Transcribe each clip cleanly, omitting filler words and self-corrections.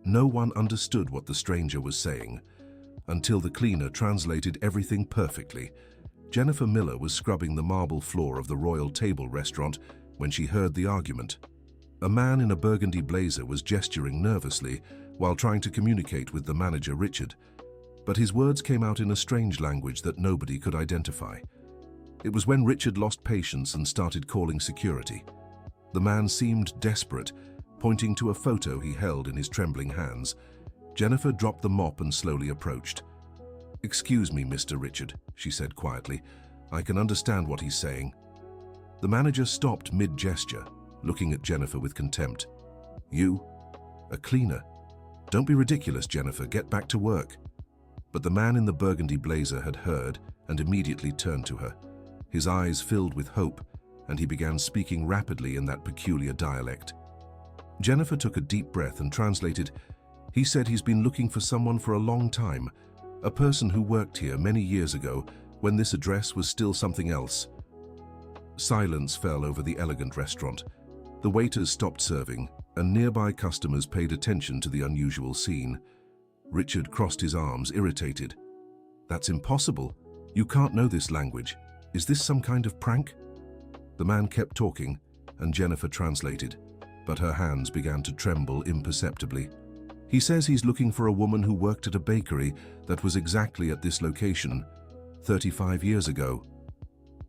No one understood what the stranger was saying, until the cleaner translated everything perfectly. Jennifer Miller was scrubbing the marble floor of the Royal Table restaurant when she heard the argument. A man in a burgundy blazer was gesturing nervously while trying to communicate with the manager, Richard, but his words came out in a strange language that nobody could identify. It was when Richard lost patience and started calling security. The man seemed desperate, pointing to a photo he held in his trembling hands. Jennifer dropped the mop and slowly approached. "Excuse me, Mr. Richard," she said quietly. "I can understand what he's saying." The manager stopped mid-gesture, looking at Jennifer with contempt. "You? A cleaner? Don't be ridiculous, Jennifer. Get back to work." But the man in the burgundy blazer had heard and immediately turned to her. His eyes filled with hope, and he began speaking rapidly in that peculiar dialect. Jennifer took a deep breath and translated, "He said he's been looking for someone for a long time, a person who worked here many years ago when this address was still something else." Silence fell over the elegant restaurant. The waiters stopped serving, and nearby customers paid attention to the unusual scene. Richard crossed his arms, irritated. "That's impossible. You can't know this language. Is this some kind of prank?" The man kept talking, and Jennifer translated, but her hands began to tremble imperceptibly. "He says he's looking for a woman who worked at a bakery that was exactly at this location 35 years ago."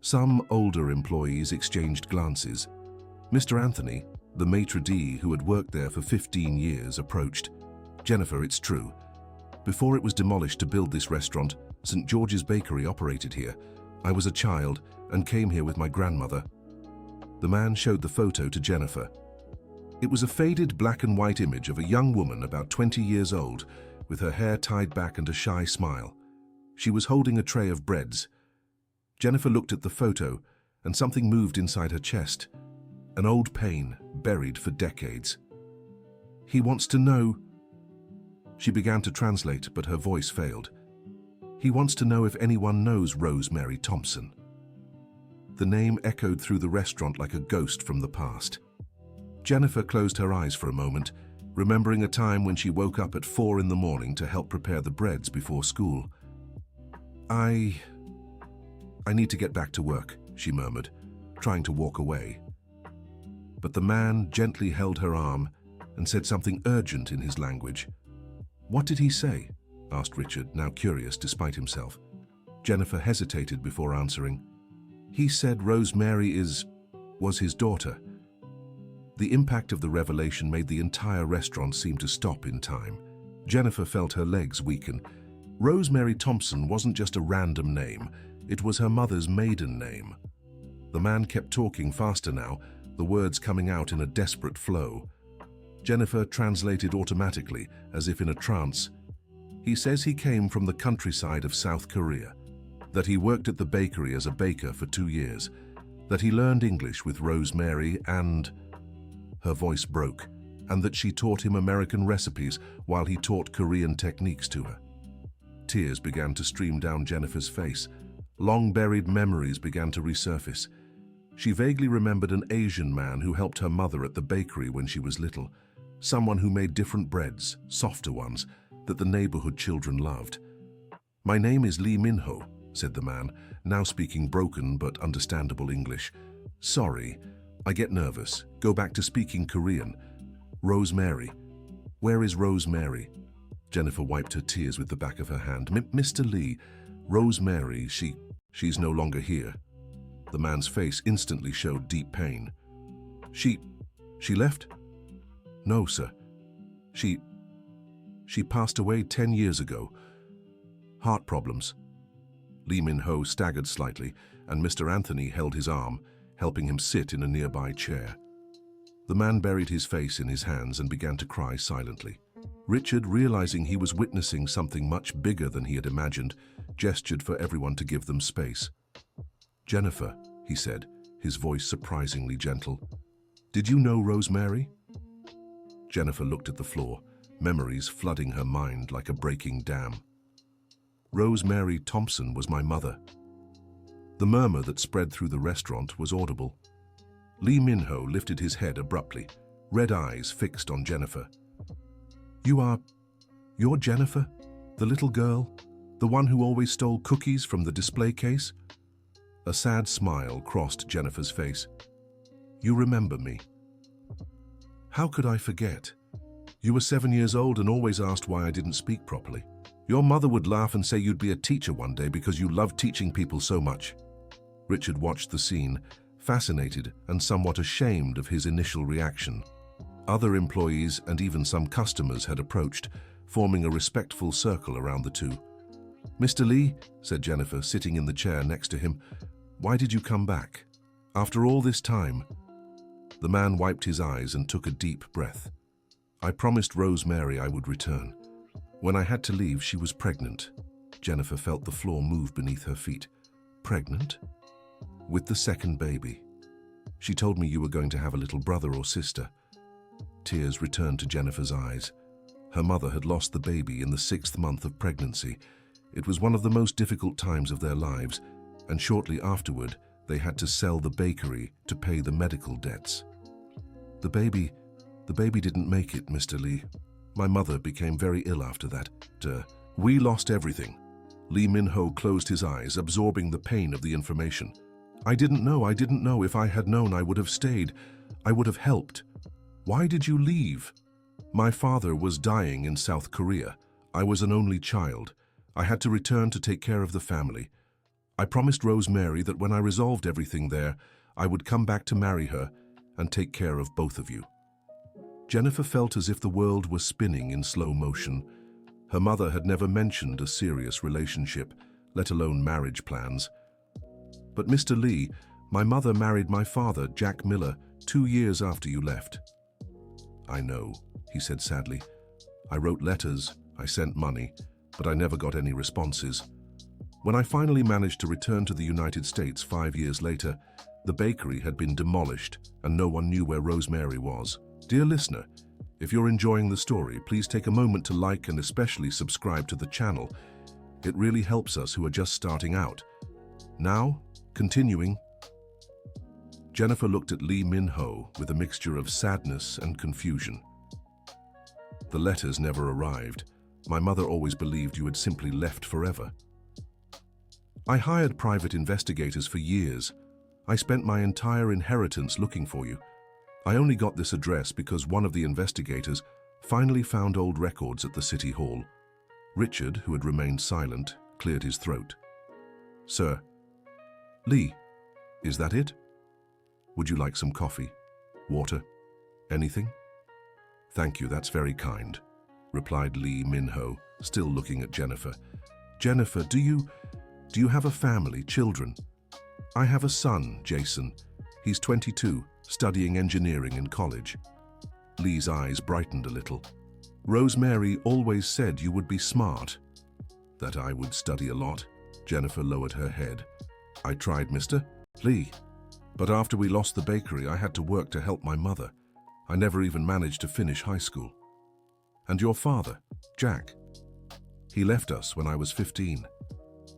Some older employees exchanged glances. Mr. Anthony, the maitre d' who had worked there for 15 years, approached. "Jennifer, it's true. Before it was demolished to build this restaurant, St. George's Bakery operated here. I was a child and came here with my grandmother." The man showed the photo to Jennifer. It was a faded black and white image of a young woman about 20 years old, with her hair tied back and a shy smile. She was holding a tray of breads. Jennifer looked at the photo, and something moved inside her chest. An old pain, buried for decades. "He wants to know..." She began to translate, but her voice failed. "He wants to know if anyone knows Rosemary Thompson." The name echoed through the restaurant like a ghost from the past. Jennifer closed her eyes for a moment, remembering a time when she woke up at 4 in the morning to help prepare the breads before school. I need to get back to work," she murmured, trying to walk away. But the man gently held her arm and said something urgent in his language. "What did he say?" asked Richard, now curious despite himself. Jennifer hesitated before answering. "He said Rosemary was his daughter." The impact of the revelation made the entire restaurant seem to stop in time. Jennifer felt her legs weaken. Rosemary Thompson wasn't just a random name, it was her mother's maiden name. The man kept talking faster now, the words coming out in a desperate flow. Jennifer translated automatically, as if in a trance. "He says he came from the countryside of South Korea, that he worked at the bakery as a baker for 2 years, that he learned English with Rosemary and..." Her voice broke, "and that she taught him American recipes while he taught Korean techniques to her." Tears began to stream down Jennifer's face. Long-buried memories began to resurface. She vaguely remembered an Asian man who helped her mother at the bakery when she was little, someone who made different breads, softer ones, that the neighborhood children loved. "My name is Lee Min-ho," said the man, now speaking broken but understandable English. "Sorry, I get nervous. Go back to speaking Korean. Rosemary. Where is Rosemary?" Jennifer wiped her tears with the back of her hand. "Mr. Lee, Rosemary, she's no longer here." The man's face instantly showed deep pain. She left?" "No, sir. She passed away 10 years ago. Heart problems." Lee Min-ho staggered slightly, and Mr. Anthony held his arm, helping him sit in a nearby chair. The man buried his face in his hands and began to cry silently. Richard, realizing he was witnessing something much bigger than he had imagined, gestured for everyone to give them space. "Jennifer," he said, his voice surprisingly gentle, "did you know Rosemary?" Jennifer looked at the floor, memories flooding her mind like a breaking dam. "Rosemary Thompson was my mother." The murmur that spread through the restaurant was audible. Lee Min-ho lifted his head abruptly, red eyes fixed on Jennifer. You're Jennifer? The little girl? The one who always stole cookies from the display case?" A sad smile crossed Jennifer's face. "You remember me." "How could I forget? You were 7 years old and always asked why I didn't speak properly. Your mother would laugh and say you'd be a teacher one day because you loved teaching people so much." Richard watched the scene, fascinated and somewhat ashamed of his initial reaction. Other employees and even some customers had approached, forming a respectful circle around the two. "Mr. Lee," said Jennifer, sitting in the chair next to him, "why did you come back? After all this time?" The man wiped his eyes and took a deep breath. "I promised Rosemary I would return. When I had to leave, she was pregnant." Jennifer felt the floor move beneath her feet. "Pregnant?" "With the second baby. She told me you were going to have a little brother or sister." Tears returned to Jennifer's eyes. Her mother had lost the baby in the 6th month of pregnancy. It was one of the most difficult times of their lives, and shortly afterward, they had to sell the bakery to pay the medical debts. The baby didn't make it, Mr. Lee. My mother became very ill after that. We lost everything." Lee Min-ho closed his eyes, absorbing the pain of the information. I didn't know. If I had known, I would have stayed. I would have helped." "Why did you leave?" "My father was dying in South Korea. I was an only child. I had to return to take care of the family. I promised Rosemary that when I resolved everything there, I would come back to marry her and take care of both of you." Jennifer felt as if the world was spinning in slow motion. Her mother had never mentioned a serious relationship, let alone marriage plans. "But Mr. Lee, my mother married my father, Jack Miller, 2 years after you left." "I know," he said sadly. "I wrote letters, I sent money, but I never got any responses. When I finally managed to return to the United States 5 years later, the bakery had been demolished and no one knew where Rosemary was." Dear listener, if you're enjoying the story, please take a moment to like and especially subscribe to the channel. It really helps us who are just starting out. Now, continuing. Jennifer looked at Lee Min-ho with a mixture of sadness and confusion. "The letters never arrived. My mother always believed you had simply left forever. I hired private investigators for years. I spent my entire inheritance looking for you. I only got this address because one of the investigators finally found old records at the city hall." Richard, who had remained silent, cleared his throat. "Sir." "Lee, is that it? Would you like some coffee? Water? Anything?" "Thank you, that's very kind," replied Lee Min-ho, still looking at Jennifer. "Jennifer, do you have a family, children?" "I have a son, Jason. He's 22, studying engineering in college." Lee's eyes brightened a little. "Rosemary always said you would be smart." "That I would study a lot?" Jennifer lowered her head. "I tried, Mr. Lee. But after we lost the bakery, I had to work to help my mother. I never even managed to finish high school." "And your father, Jack?" "He left us when I was 15.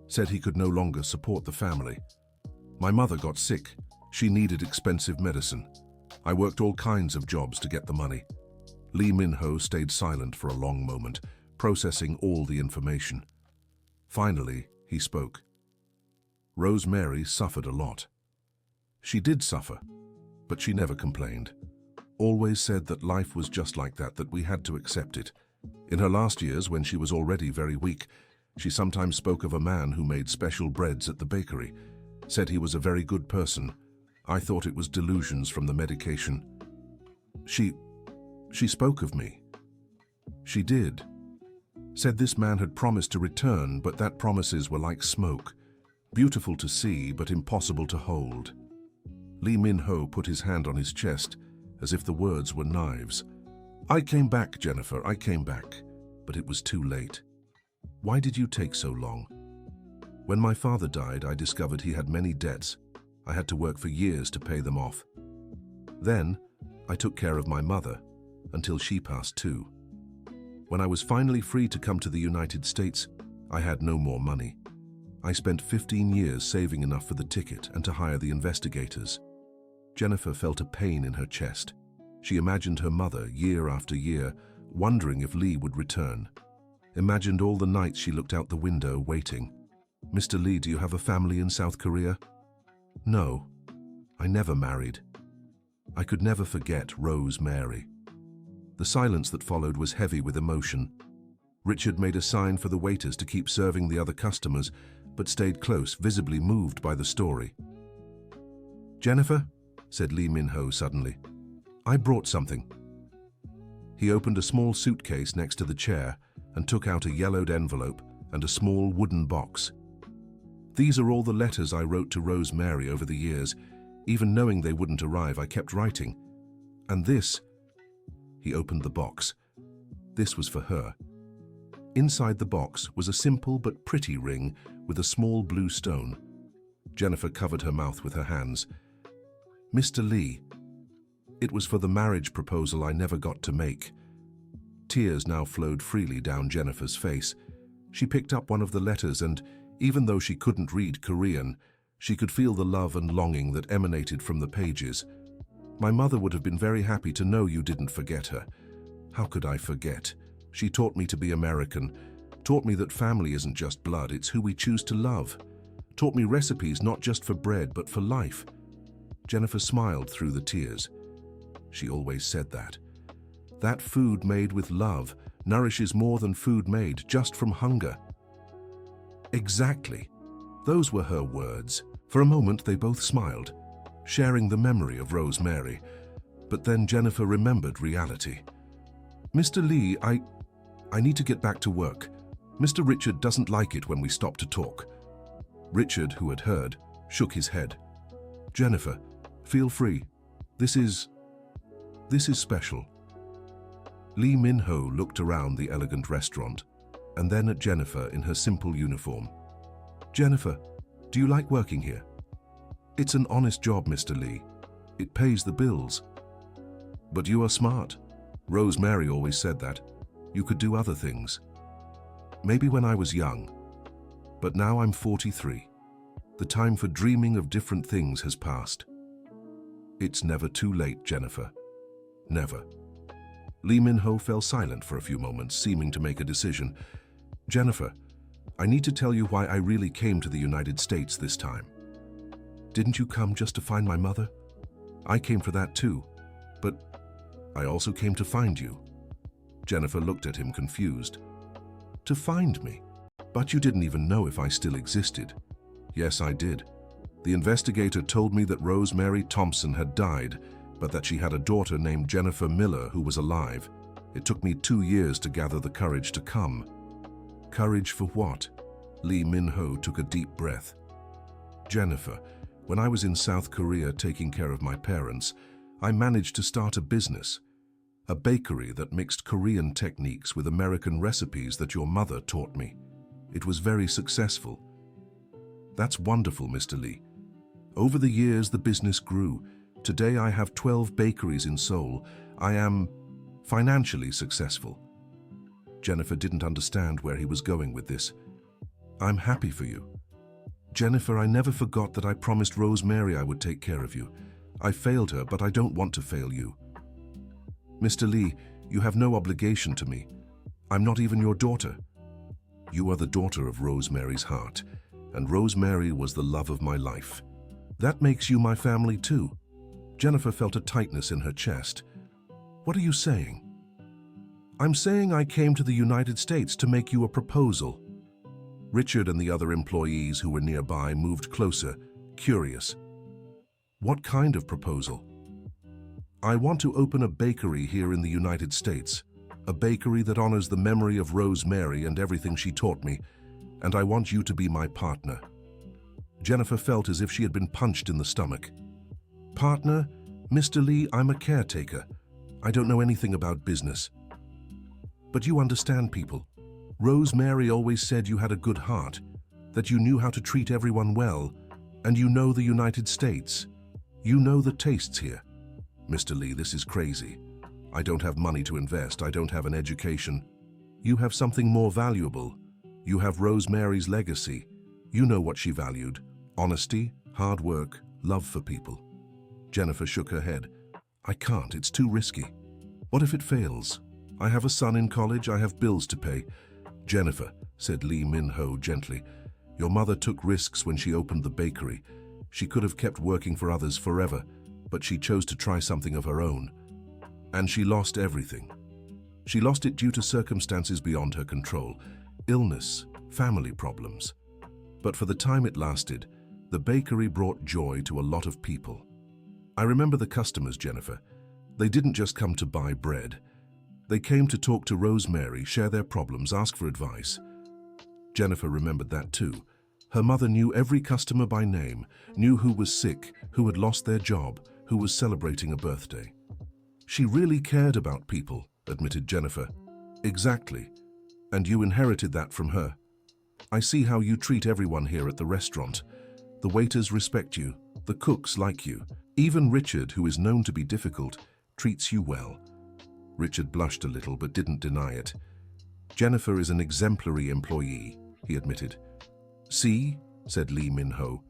Said he could no longer support the family. My mother got sick. She needed expensive medicine. I worked all kinds of jobs to get the money." Lee Min-ho stayed silent for a long moment, processing all the information. Finally, he spoke. "Rosemary suffered a lot. She did suffer, but she never complained. Always said that life was just like that we had to accept it. In her last years, when she was already very weak, she sometimes spoke of a man who made special breads at the bakery. Said he was a very good person. I thought it was delusions from the medication. She spoke of me. She did. Said this man had promised to return, but that promises were like smoke. Beautiful to see, but impossible to hold." Lee Min-ho put his hand on his chest, as if the words were knives. "I came back, Jennifer, I came back, but it was too late." "Why did you take so long?" "When my father died, I discovered he had many debts. I had to work for years to pay them off. Then, I took care of my mother, until she passed too. When I was finally free to come to the United States, I had no more money. I spent 15 years saving enough for the ticket and to hire the investigators." Jennifer felt a pain in her chest. She imagined her mother, year after year, wondering if Lee would return. Imagined all the nights she looked out the window, waiting. "Mr. Lee, do you have a family in South Korea?" "No, I never married." I could never forget Rose Mary. The silence that followed was heavy with emotion. Richard made a sign for the waiters to keep serving the other customers, but stayed close, visibly moved by the story. "Jennifer," said Lee Min-ho suddenly, "I brought something." He opened a small suitcase next to the chair and took out a yellowed envelope and a small wooden box. "These are all the letters I wrote to Rose Mary over the years. Even knowing they wouldn't arrive, I kept writing. And this," he opened the box. This was for her. Inside the box was a simple but pretty ring with a small blue stone. Jennifer covered her mouth with her hands. "Mr. Lee, it was for the marriage proposal I never got to make." Tears now flowed freely down Jennifer's face. She picked up one of the letters and, even though she couldn't read Korean, she could feel the love and longing that emanated from the pages. "My mother would have been very happy to know you didn't forget her." "How could I forget? She taught me to be American, taught me that family isn't just blood, it's who we choose to love. Taught me recipes not just for bread, but for life." Jennifer smiled through the tears. She always said that. That food made with love nourishes more than food made just from hunger. Exactly. Those were her words. For a moment they both smiled, sharing the memory of Rose Mary. But then Jennifer remembered reality. "Mr. Lee, I need to get back to work. Mr. Richard doesn't like it when we stop to talk." Richard, who had heard, shook his head. "Jennifer, feel free. This is special." Lee Min-ho looked around the elegant restaurant and then at Jennifer in her simple uniform. "Jennifer, do you like working here?" "It's an honest job, Mr. Lee. It pays the bills." "But you are smart. Rose Mary always said that. You could do other things." "Maybe when I was young. But now I'm 43. The time for dreaming of different things has passed." "It's never too late, Jennifer. Never." Lee Min-ho fell silent for a few moments, seeming to make a decision. "Jennifer, I need to tell you why I really came to the United States this time." "Didn't you come just to find my mother?" "I came for that too, but I also came to find you." Jennifer looked at him confused. "To find me? But you didn't even know if I still existed." "Yes, I did. The investigator told me that Rose Mary Thompson had died, but that she had a daughter named Jennifer Miller who was alive. It took me 2 years to gather the courage to come." "Courage for what?" Lee Min-ho took a deep breath. "Jennifer, when I was in South Korea taking care of my parents, I managed to start a business. A bakery that mixed Korean techniques with American recipes that your mother taught me. It was very successful." "That's wonderful, Mr. Lee. Over the years, the business grew. Today, I have 12 bakeries in Seoul. I am financially successful." Jennifer didn't understand where he was going with this. "I'm happy for you." "Jennifer, I never forgot that I promised Rose Mary I would take care of you. I failed her, but I don't want to fail you." "Mr. Lee, you have no obligation to me. I'm not even your daughter." "You are the daughter of Rose Mary's heart, and Rose Mary was the love of my life. That makes you my family too." Jennifer felt a tightness in her chest. "What are you saying?" "I'm saying I came to the United States to make you a proposal." Richard and the other employees who were nearby moved closer, curious. "What kind of proposal?" "I want to open a bakery here in the United States, a bakery that honors the memory of Rose Mary and everything she taught me, and I want you to be my partner." Jennifer felt as if she had been punched in the stomach. "Partner? Mr. Lee, I'm a caretaker. I don't know anything about business." "But you understand people. Rose Mary always said you had a good heart, that you knew how to treat everyone well, and you know the United States. You know the tastes here." "Mr. Lee, this is crazy. I don't have money to invest. I don't have an education. You have something more valuable. You have Rose Mary's legacy. You know what she valued: honesty, hard work, love for people." Jennifer shook her head. "I can't. It's too risky. What if it fails?" I have a son in college, I have bills to pay. Jennifer, said Lee Min-ho gently, your mother took risks when she opened the bakery. She could have kept working for others forever, but she chose to try something of her own. And she lost everything. She lost it due to circumstances beyond her control, illness, family problems. But for the time it lasted, the bakery brought joy to a lot of people. I remember the customers, Jennifer. They didn't just come to buy bread. They came to talk to Rosemary, share their problems, ask for advice. Jennifer remembered that too. Her mother knew every customer by name, knew who was sick, who had lost their job, who was celebrating a birthday. She really cared about people, admitted Jennifer. Exactly. And you inherited that from her. I see how you treat everyone here at the restaurant. The waiters respect you, the cooks like you. Even Richard, who is known to be difficult, treats you well. Richard blushed a little but didn't deny it. Jennifer is an exemplary employee, he admitted. See, said Lee Min-ho,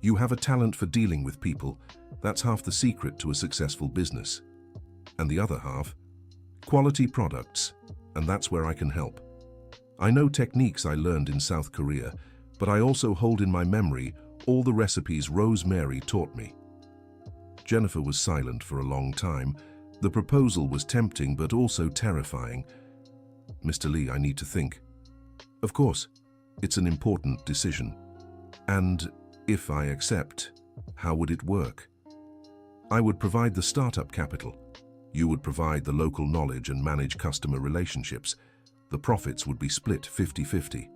you have a talent for dealing with people. That's half the secret to a successful business. And the other half, quality products, and that's where I can help. I know techniques I learned in South Korea, but I also hold in my memory all the recipes Rosemary taught me. Jennifer was silent for a long time. The proposal was tempting but also terrifying. Mr. Lee, I need to think. Of course, it's an important decision. And if I accept, how would it work? I would provide the startup capital. You would provide the local knowledge and manage customer relationships. The profits would be split 50-50.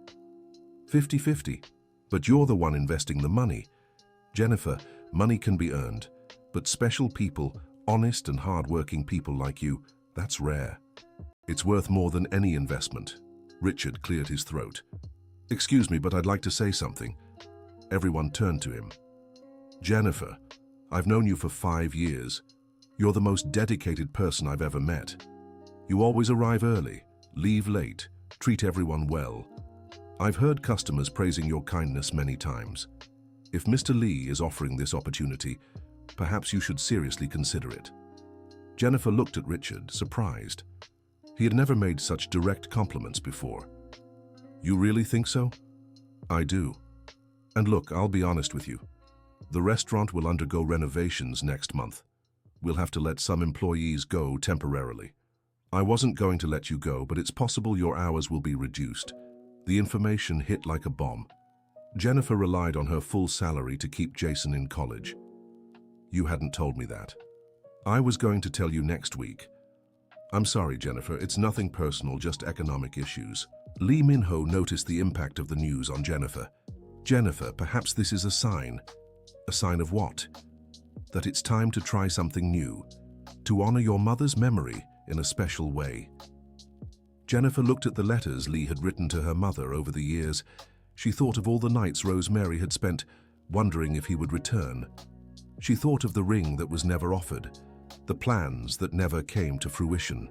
50-50. But you're the one investing the money. Jennifer, money can be earned, but special people, honest and hard-working people like you, that's rare. It's worth more than any investment. Richard cleared his throat. Excuse me, but I'd like to say something. Everyone turned to him. Jennifer, I've known you for 5 years. You're the most dedicated person I've ever met. You always arrive early, leave late, treat everyone well. I've heard customers praising your kindness many times. If Mr. Lee is offering this opportunity, perhaps you should seriously consider it. Jennifer looked at Richard, surprised. He had never made such direct compliments before. You really think so? I do. And look, I'll be honest with you. The restaurant will undergo renovations next month. We'll have to let some employees go temporarily. I wasn't going to let you go, but it's possible your hours will be reduced. The information hit like a bomb. Jennifer relied on her full salary to keep Jason in college. You hadn't told me that. I was going to tell you next week. I'm sorry, Jennifer, it's nothing personal, just economic issues. Lee Min-ho noticed the impact of the news on Jennifer. Jennifer, perhaps this is a sign. A sign of what? That it's time to try something new, to honor your mother's memory in a special way. Jennifer looked at the letters Lee had written to her mother over the years. She thought of all the nights Rosemary had spent wondering if he would return. She thought of the ring that was never offered, the plans that never came to fruition.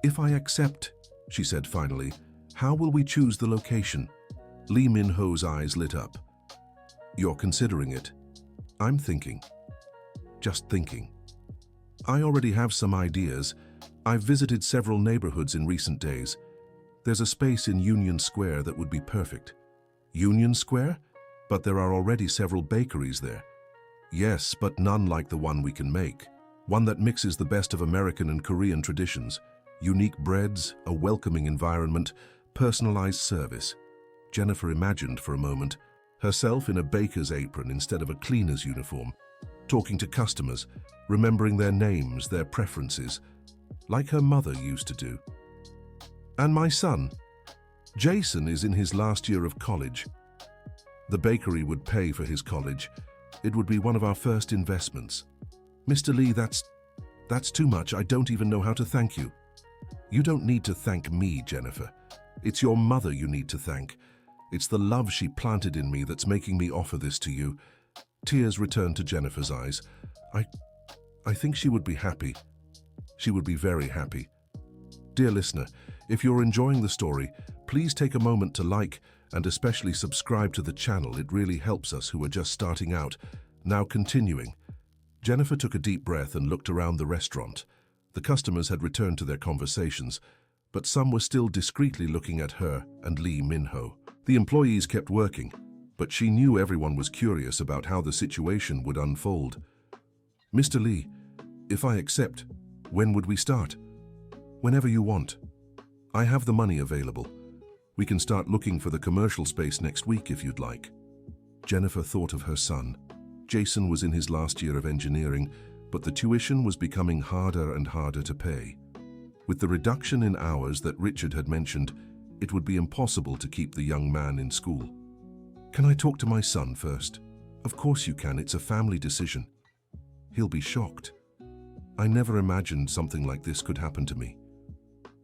If I accept, she said finally, how will we choose the location? Lee Min-ho's eyes lit up. You're considering it. I'm thinking. Just thinking. I already have some ideas. I've visited several neighborhoods in recent days. There's a space in Union Square that would be perfect. Union Square? But there are already several bakeries there. Yes, but none like the one we can make. One that mixes the best of American and Korean traditions. Unique breads, a welcoming environment, personalized service. Jennifer imagined for a moment, herself in a baker's apron instead of a cleaner's uniform, talking to customers, remembering their names, their preferences, like her mother used to do. And my son, Jason, is in his last year of college. The bakery would pay for his college. It would be one of our first investments. Mr. Lee, that's too much. I don't even know how to thank you. You don't need to thank me, Jennifer. It's your mother you need to thank. It's the love she planted in me that's making me offer this to you. Tears returned to Jennifer's eyes. I think she would be happy. She would be very happy. Dear listener, if you're enjoying the story, please take a moment to like and especially subscribe to the channel. It really helps us who are just starting out. Now continuing. Jennifer took a deep breath and looked around the restaurant. The customers had returned to their conversations, but some were still discreetly looking at her and Lee Min-ho. The employees kept working, but she knew everyone was curious about how the situation would unfold. "Mr. Lee, if I accept, when would we start?" "Whenever you want. I have the money available. We can start looking for the commercial space next week if you'd like." Jennifer thought of her son. Jason was in his last year of engineering, but the tuition was becoming harder and harder to pay. With the reduction in hours that Richard had mentioned, it would be impossible to keep the young man in school. "Can I talk to my son first?" "Of course you can, it's a family decision." "He'll be shocked. I never imagined something like this could happen to me."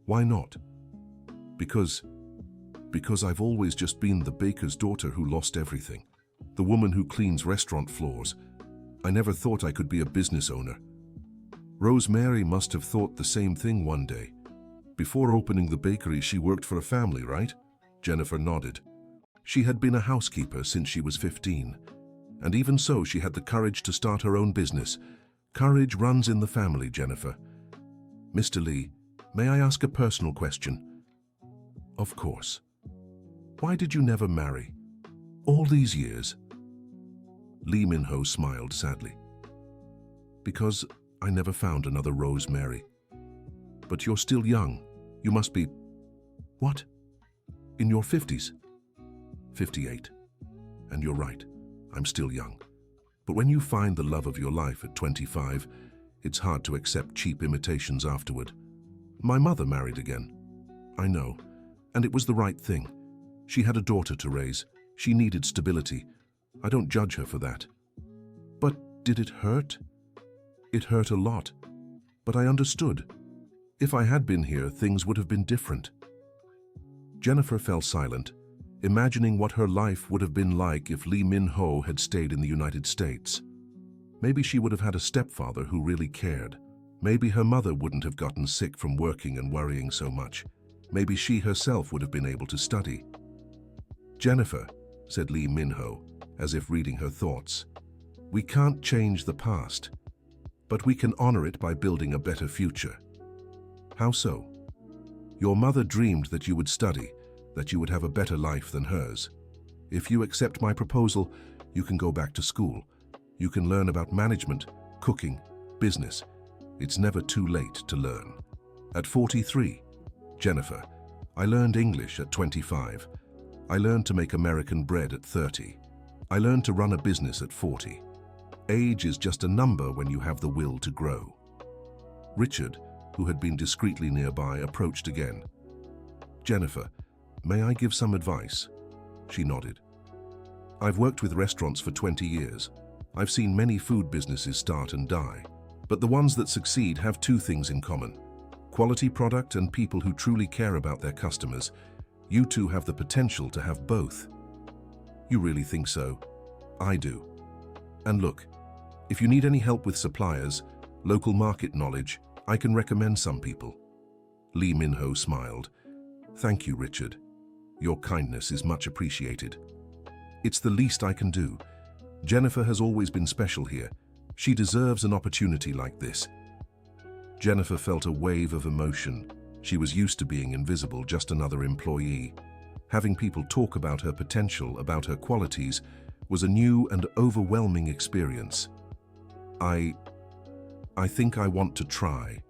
"Why not?" Because I've always just been the baker's daughter who lost everything. The woman who cleans restaurant floors. I never thought I could be a business owner." Rosemary must have thought the same thing one day. "Before opening the bakery, she worked for a family, right?" Jennifer nodded. She had been a housekeeper since she was 15, and even so she had the courage to start her own business. Courage runs in the family, Jennifer. "Mr. Lee, may I ask a personal question?" "Of course." "Why did you never marry? All these years?" Lee Min-ho smiled sadly. "Because I never found another Rosemary." "But you're still young. You must be..." "What? In your 50s? 58. And you're right, I'm still young. But when you find the love of your life at 25, it's hard to accept cheap imitations afterward. My mother married again. I know, and it was the right thing. She had a daughter to raise. She needed stability. I don't judge her for that." "But did it hurt?" "It hurt a lot, but I understood. If I had been here, things would have been different." Jennifer fell silent, imagining what her life would have been like if Lee Min-ho had stayed in the United States. Maybe she would have had a stepfather who really cared. Maybe her mother wouldn't have gotten sick from working and worrying so much. Maybe she herself would have been able to study. "Jennifer," said Lee Min-ho, as if reading her thoughts, "we can't change the past, but we can honor it by building a better future." "How so?" "Your mother dreamed that you would study, that you would have a better life than hers. If you accept my proposal, you can go back to school. You can learn about management, cooking, business. It's never too late to learn." At 43, "Jennifer, I learned English at 25. I learned to make American bread at 30. I learned to run a business at 40. Age is just a number when you have the will to grow." Richard, who had been discreetly nearby, approached again. "Jennifer, may I give some advice?" She nodded. "I've worked with restaurants for 20 years. I've seen many food businesses start and die. But the ones that succeed have two things in common: quality product and people who truly care about their customers. You two have the potential to have both." "You really think so?" "I do. And look, if you need any help with suppliers, local market knowledge, I can recommend some people." Lee Min-ho smiled. "Thank you, Richard. Your kindness is much appreciated. It's the least I can do. Jennifer has always been special here. She deserves an opportunity like this." Jennifer felt a wave of emotion. She was used to being invisible, just another employee. Having people talk about her potential, about her qualities, was a new and overwhelming experience. I think I want to try."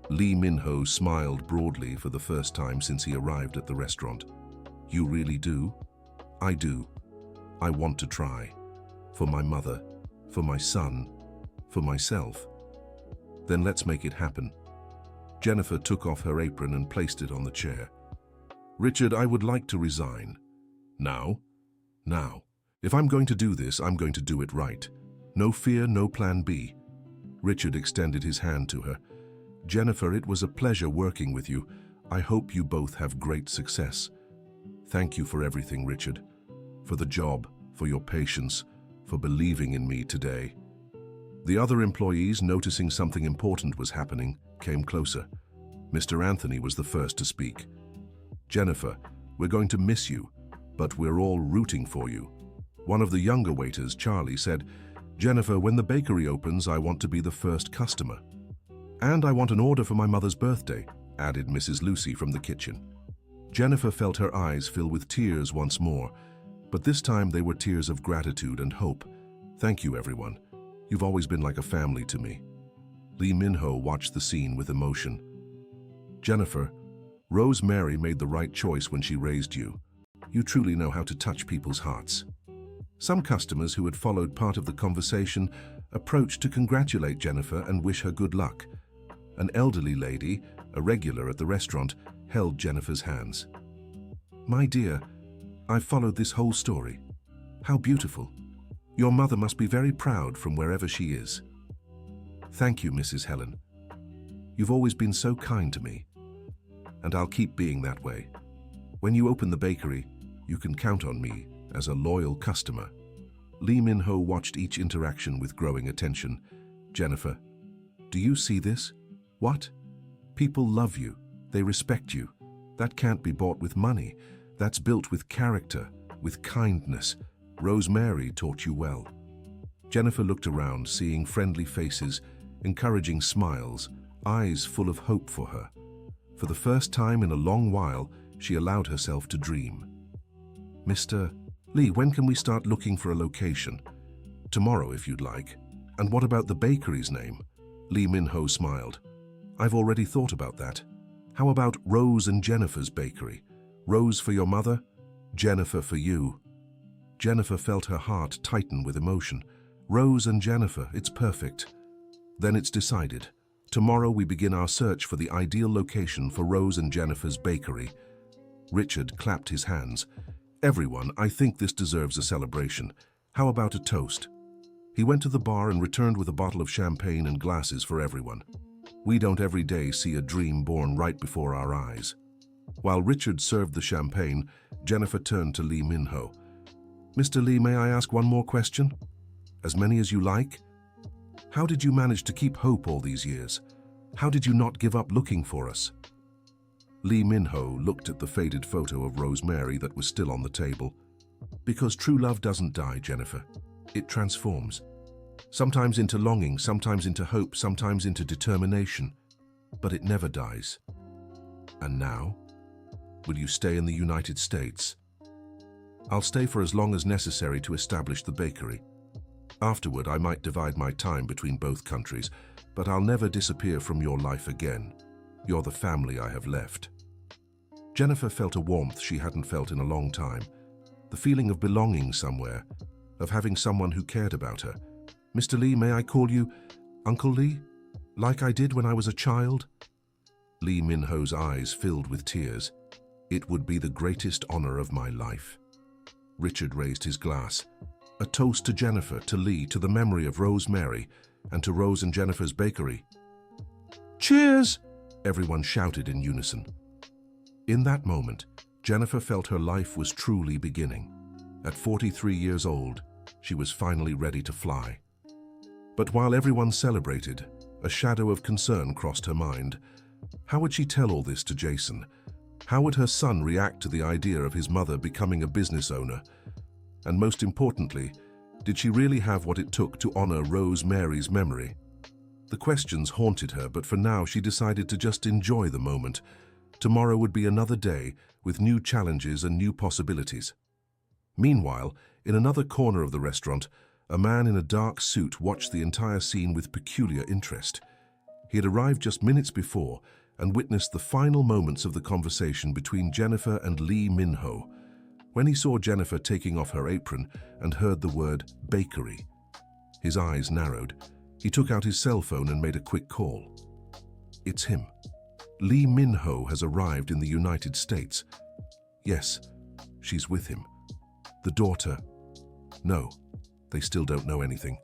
Lee Min-ho smiled broadly for the first time since he arrived at the restaurant. "You really do?" "I do. I want to try. For my mother, for my son, for myself." "Then let's make it happen." Jennifer took off her apron and placed it on the chair. "Richard, I would like to resign." "Now?" "Now. If I'm going to do this, I'm going to do it right. No fear, no plan B." Richard extended his hand to her. "Jennifer, it was a pleasure working with you. I hope you both have great success." "Thank you for everything, Richard. For the job, for your patience, for believing in me today." The other employees, noticing something important was happening, came closer. Mr. Anthony was the first to speak. "Jennifer, we're going to miss you, but we're all rooting for you." One of the younger waiters, Charlie, said, "Jennifer, when the bakery opens, I want to be the first customer." "And I want an order for my mother's birthday," added Mrs. Lucy from the kitchen. Jennifer felt her eyes fill with tears once more, but this time they were tears of gratitude and hope. "Thank you, everyone. You've always been like a family to me." Lee Min-ho watched the scene with emotion. "Jennifer, Rosemary made the right choice when she raised you. You truly know how to touch people's hearts." Some customers who had followed part of the conversation approached to congratulate Jennifer and wish her good luck. An elderly lady, a regular at the restaurant, held Jennifer's hands. "My dear, I've followed this whole story. How beautiful. Your mother must be very proud from wherever she is." "Thank you, Mrs. Helen. You've always been so kind to me, and I'll keep being that way. When you open the bakery, you can count on me as a loyal customer." Lee Min-ho watched each interaction with growing attention. "Jennifer, do you see this? What? People love you. They respect you. That can't be bought with money. That's built with character, with kindness. Rosemary taught you well." Jennifer looked around, seeing friendly faces, encouraging smiles, eyes full of hope for her. For the first time in a long while, she allowed herself to dream. "Mr. Lee, when can we start looking for a location?" "Tomorrow, if you'd like." "And what about the bakery's name?" Lee Min-ho smiled. "I've already thought about that. How about Rose and Jennifer's Bakery? Rose for your mother, Jennifer for you." Jennifer felt her heart tighten with emotion. "Rose and Jennifer, it's perfect." "Then it's decided. Tomorrow we begin our search for the ideal location for Rose and Jennifer's Bakery." Richard clapped his hands. "Everyone, I think this deserves a celebration. How about a toast?" He went to the bar and returned with a bottle of champagne and glasses for everyone. We don't every day see a dream born right before our eyes. While Richard served the champagne, Jennifer turned to Lee Min-ho. "Mr. Lee, may I ask one more question?" "As many as you like." "How did you manage to keep hope all these years? How did you not give up looking for us?" Lee Min-ho looked at the faded photo of Rosemary that was still on the table. "Because true love doesn't die, Jennifer. It transforms. Sometimes into longing, sometimes into hope, sometimes into determination. But it never dies." "And now? Will you stay in the United States?" "I'll stay for as long as necessary to establish the bakery. Afterward, I might divide my time between both countries, but I'll never disappear from your life again. You're the family I have left." Jennifer felt a warmth she hadn't felt in a long time. The feeling of belonging somewhere, of having someone who cared about her. "Mr. Lee, may I call you Uncle Lee? Like I did when I was a child?" Lee Min-ho's eyes filled with tears. "It would be the greatest honor of my life." Richard raised his glass. "A toast to Jennifer, to Lee, to the memory of Rosemary, and to Rose and Jennifer's Bakery." "Cheers!" everyone shouted in unison. In that moment, Jennifer felt her life was truly beginning. At 43 years old, she was finally ready to fly. But while everyone celebrated, a shadow of concern crossed her mind. How would she tell all this to Jason? How would her son react to the idea of his mother becoming a business owner? And most importantly, did she really have what it took to honor Rosemary's memory? The questions haunted her, but for now she decided to just enjoy the moment. Tomorrow would be another day with new challenges and new possibilities. Meanwhile, in another corner of the restaurant, a man in a dark suit watched the entire scene with peculiar interest. He had arrived just minutes before and witnessed the final moments of the conversation between Jennifer and Lee Min-ho. When he saw Jennifer taking off her apron and heard the word bakery, his eyes narrowed. He took out his cell phone and made a quick call. It's him. Lee Min-ho has arrived in the United States. Yes, she's with him. The daughter? No, they still don't know anything.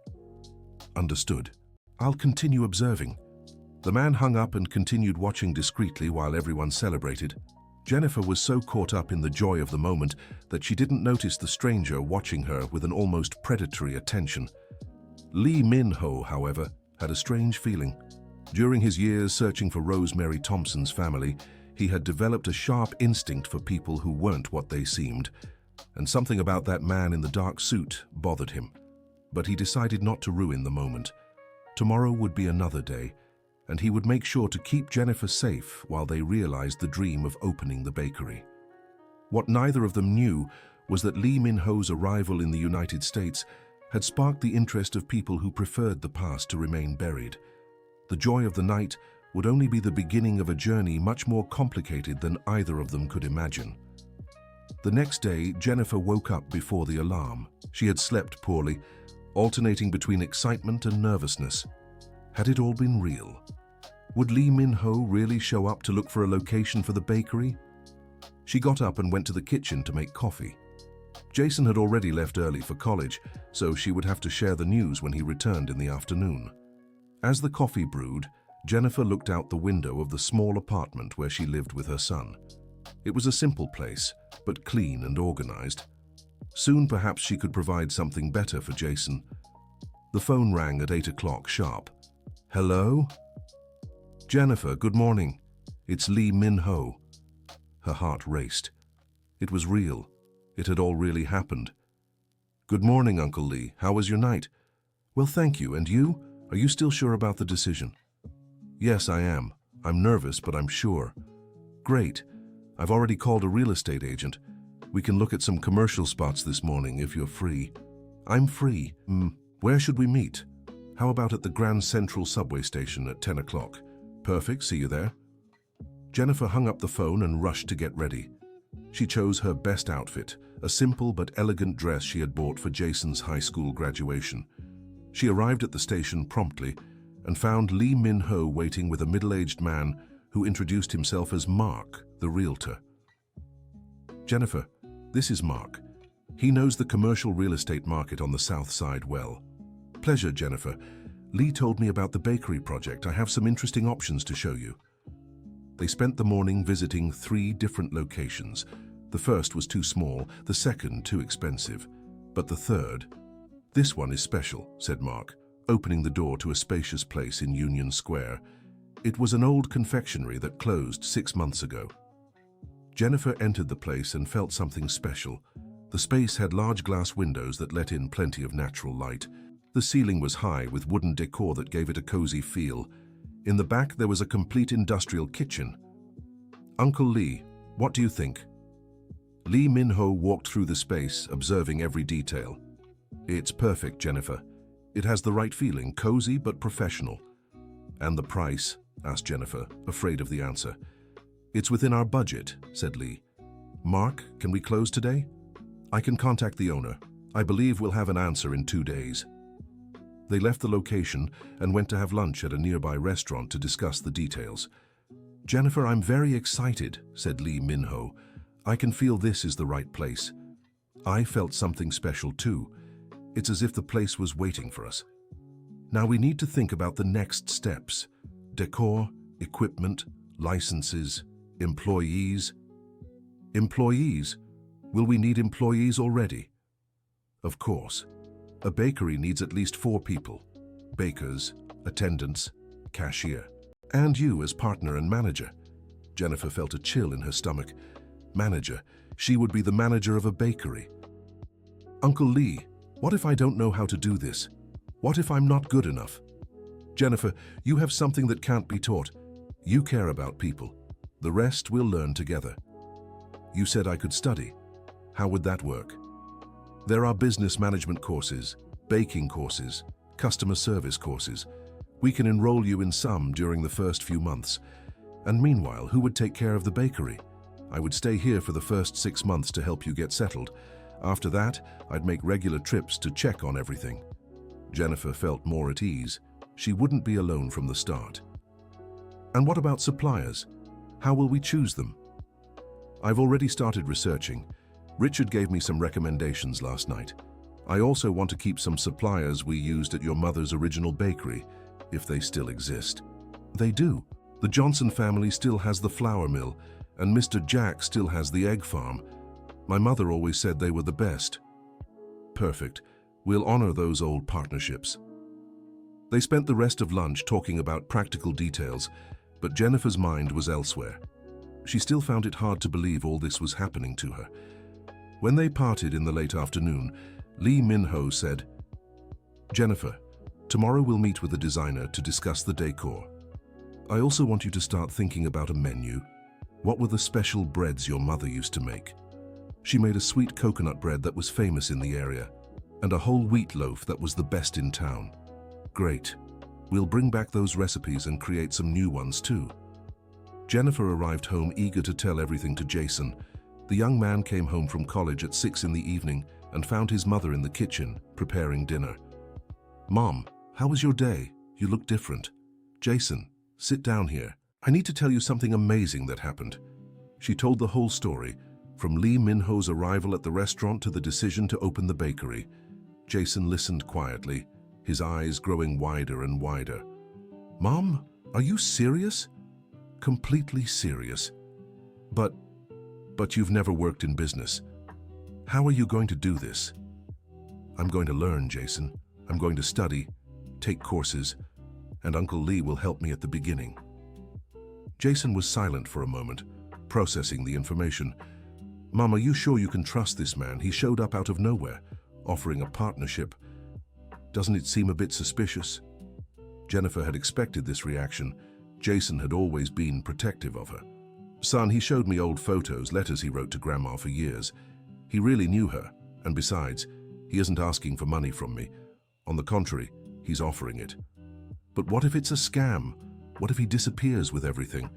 Understood. I'll continue observing. The man hung up and continued watching discreetly while everyone celebrated. Jennifer was so caught up in the joy of the moment that she didn't notice the stranger watching her with an almost predatory attention. Lee Min-ho, however, had a strange feeling. During his years searching for Rosemary Thompson's family, he had developed a sharp instinct for people who weren't what they seemed, and something about that man in the dark suit bothered him. But he decided not to ruin the moment. Tomorrow would be another day, and he would make sure to keep Jennifer safe while they realized the dream of opening the bakery. What neither of them knew was that Lee Min-ho's arrival in the United States had sparked the interest of people who preferred the past to remain buried. The joy of the night would only be the beginning of a journey much more complicated than either of them could imagine. The next day, Jennifer woke up before the alarm. She had slept poorly, alternating between excitement and nervousness. Had it all been real? Would Lee Min-ho really show up to look for a location for the bakery? She got up and went to the kitchen to make coffee. Jason had already left early for college, so she would have to share the news when he returned in the afternoon. As the coffee brewed, Jennifer looked out the window of the small apartment where she lived with her son. It was a simple place, but clean and organized. Soon perhaps she could provide something better for Jason. The phone rang at 8 o'clock sharp. Hello? Jennifer, good morning. It's Lee Min-ho. Her heart raced. It was real. It had all really happened. Good morning, Uncle Lee. How was your night? Well, thank you. And you? Are you still sure about the decision? Yes, I am. I'm nervous, but I'm sure. Great. I've already called a real estate agent. We can look at some commercial spots this morning if you're free. I'm free. Where should we meet? How about at the Grand Central subway station at 10 o'clock? Perfect, see you there. Jennifer hung up the phone and rushed to get ready. She chose her best outfit, a simple but elegant dress she had bought for Jason's high school graduation. She arrived at the station promptly and found Lee Min-ho waiting with a middle-aged man who introduced himself as Mark, the realtor. Jennifer, this is Mark. He knows the commercial real estate market on the South Side well. Pleasure, Jennifer. Lee told me about the bakery project. I have some interesting options to show you. They spent the morning visiting 3 different locations. The first was too small, the second too expensive, but the third... This one is special, said Mark, opening the door to a spacious place in Union Square. It was an old confectionery that closed 6 months ago. Jennifer entered the place and felt something special. The space had large glass windows that let in plenty of natural light. The ceiling was high with wooden decor that gave it a cozy feel. In the back there was a complete industrial kitchen. Uncle Lee, what do you think? Lee Min-ho walked through the space, observing every detail. It's perfect, Jennifer. It has the right feeling, cozy but professional. And the price? Asked Jennifer, afraid of the answer. It's within our budget, said Lee. Mark, can we close today? I can contact the owner. I believe we'll have an answer in 2 days. They left the location and went to have lunch at a nearby restaurant to discuss the details. Jennifer, I'm very excited, said Lee Min-ho. I can feel this is the right place. I felt something special too. It's as if the place was waiting for us. Now we need to think about the next steps. Decor, equipment, licenses, employees. Employees? Will we need employees already? Of course. A bakery needs at least 4 people. Bakers, attendants, cashier, and you as partner and manager. Jennifer felt a chill in her stomach. Manager. She would be the manager of a bakery. Uncle Lee, what if I don't know how to do this? What if I'm not good enough? Jennifer, you have something that can't be taught. You care about people. The rest we'll learn together. You said I could study. How would that work? There are business management courses, baking courses, customer service courses. We can enroll you in some during the first few months. And meanwhile, who would take care of the bakery? I would stay here for the first 6 months to help you get settled. After that, I'd make regular trips to check on everything. Jennifer felt more at ease. She wouldn't be alone from the start. And what about suppliers? How will we choose them? I've already started researching. Richard gave me some recommendations last night. I also want to keep some suppliers we used at your mother's original bakery, if they still exist. They do. The Johnson family still has the flour mill, and Mr. Jack still has the egg farm. My mother always said they were the best. Perfect. We'll honor those old partnerships. They spent the rest of lunch talking about practical details, but Jennifer's mind was elsewhere. She still found it hard to believe all this was happening to her. When they parted in the late afternoon, Lee Min-ho said, Jennifer, tomorrow we'll meet with the designer to discuss the decor. I also want you to start thinking about a menu. What were the special breads your mother used to make? She made a sweet coconut bread that was famous in the area, and a whole wheat loaf that was the best in town. Great. We'll bring back those recipes and create some new ones too. Jennifer arrived home eager to tell everything to Jason. The young man came home from college at 6 in the evening and found his mother in the kitchen, preparing dinner. "Mom, how was your day? You look different." "Jason, sit down here. I need to tell you something amazing that happened." She told the whole story, from Lee Min-ho's arrival at the restaurant to the decision to open the bakery. Jason listened quietly, his eyes growing wider and wider. "Mom, are you serious?" "Completely serious. But you've never worked in business. How are you going to do this?" "I'm going to learn, Jason. I'm going to study, take courses, and Uncle Lee will help me at the beginning." Jason was silent for a moment, processing the information. "Mom, are you sure you can trust this man? He showed up out of nowhere, offering a partnership. Doesn't it seem a bit suspicious?" Jennifer had expected this reaction. Jason had always been protective of her. "Son, he showed me old photos, letters he wrote to Grandma for years. He really knew her, and besides, he isn't asking for money from me. On the contrary, he's offering it." "But what if it's a scam? What if he disappears with everything?"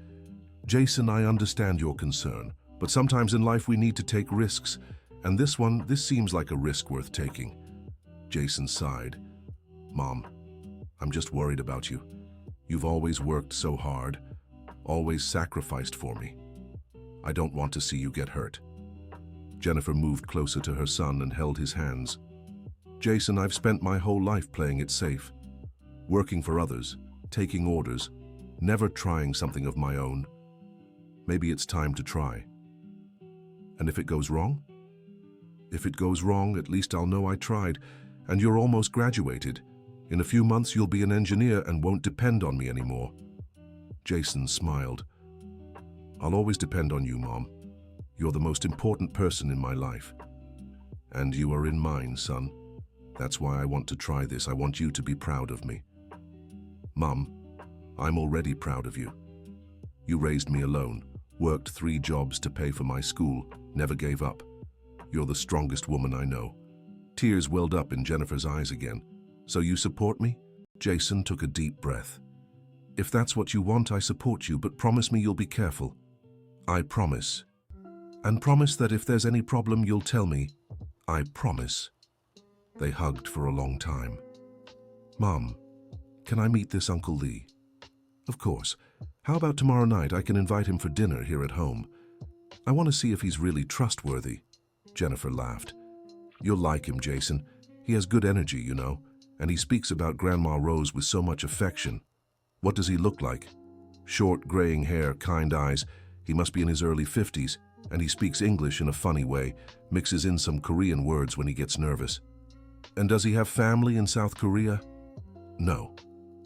"Jason, I understand your concern, but sometimes in life we need to take risks, and this seems like a risk worth taking." Jason sighed. "Mom, I'm just worried about you. You've always worked so hard, always sacrificed for me. I don't want to see you get hurt." Jennifer moved closer to her son and held his hands. "Jason, I've spent my whole life playing it safe, working for others, taking orders, never trying something of my own. Maybe it's time to try. And if it goes wrong?" "If it goes wrong, at least I'll know I tried, and you're almost graduated. In a few months you'll be an engineer and won't depend on me anymore." Jason smiled. "I'll always depend on you, Mom. You're the most important person in my life. And you are in mine, son. That's why I want to try this. I want you to be proud of me." "Mom, I'm already proud of you. You raised me alone, worked 3 jobs to pay for my school, never gave up. You're the strongest woman I know." Tears welled up in Jennifer's eyes again. "So you support me?" Jason took a deep breath. "If that's what you want, I support you, but promise me you'll be careful." "I promise. And promise that if there's any problem, you'll tell me." "I promise." They hugged for a long time. "Mom, can I meet this Uncle Lee?" "Of course. How about tomorrow night? I can invite him for dinner here at home. I want to see if he's really trustworthy." Jennifer laughed. "You'll like him, Jason. He has good energy, you know, and he speaks about Grandma Rose with so much affection." "What does he look like?" "Short, graying hair, kind eyes. He must be in his early 50s, and he speaks English in a funny way, mixes in some Korean words when he gets nervous." "And does he have family in South Korea?" "No.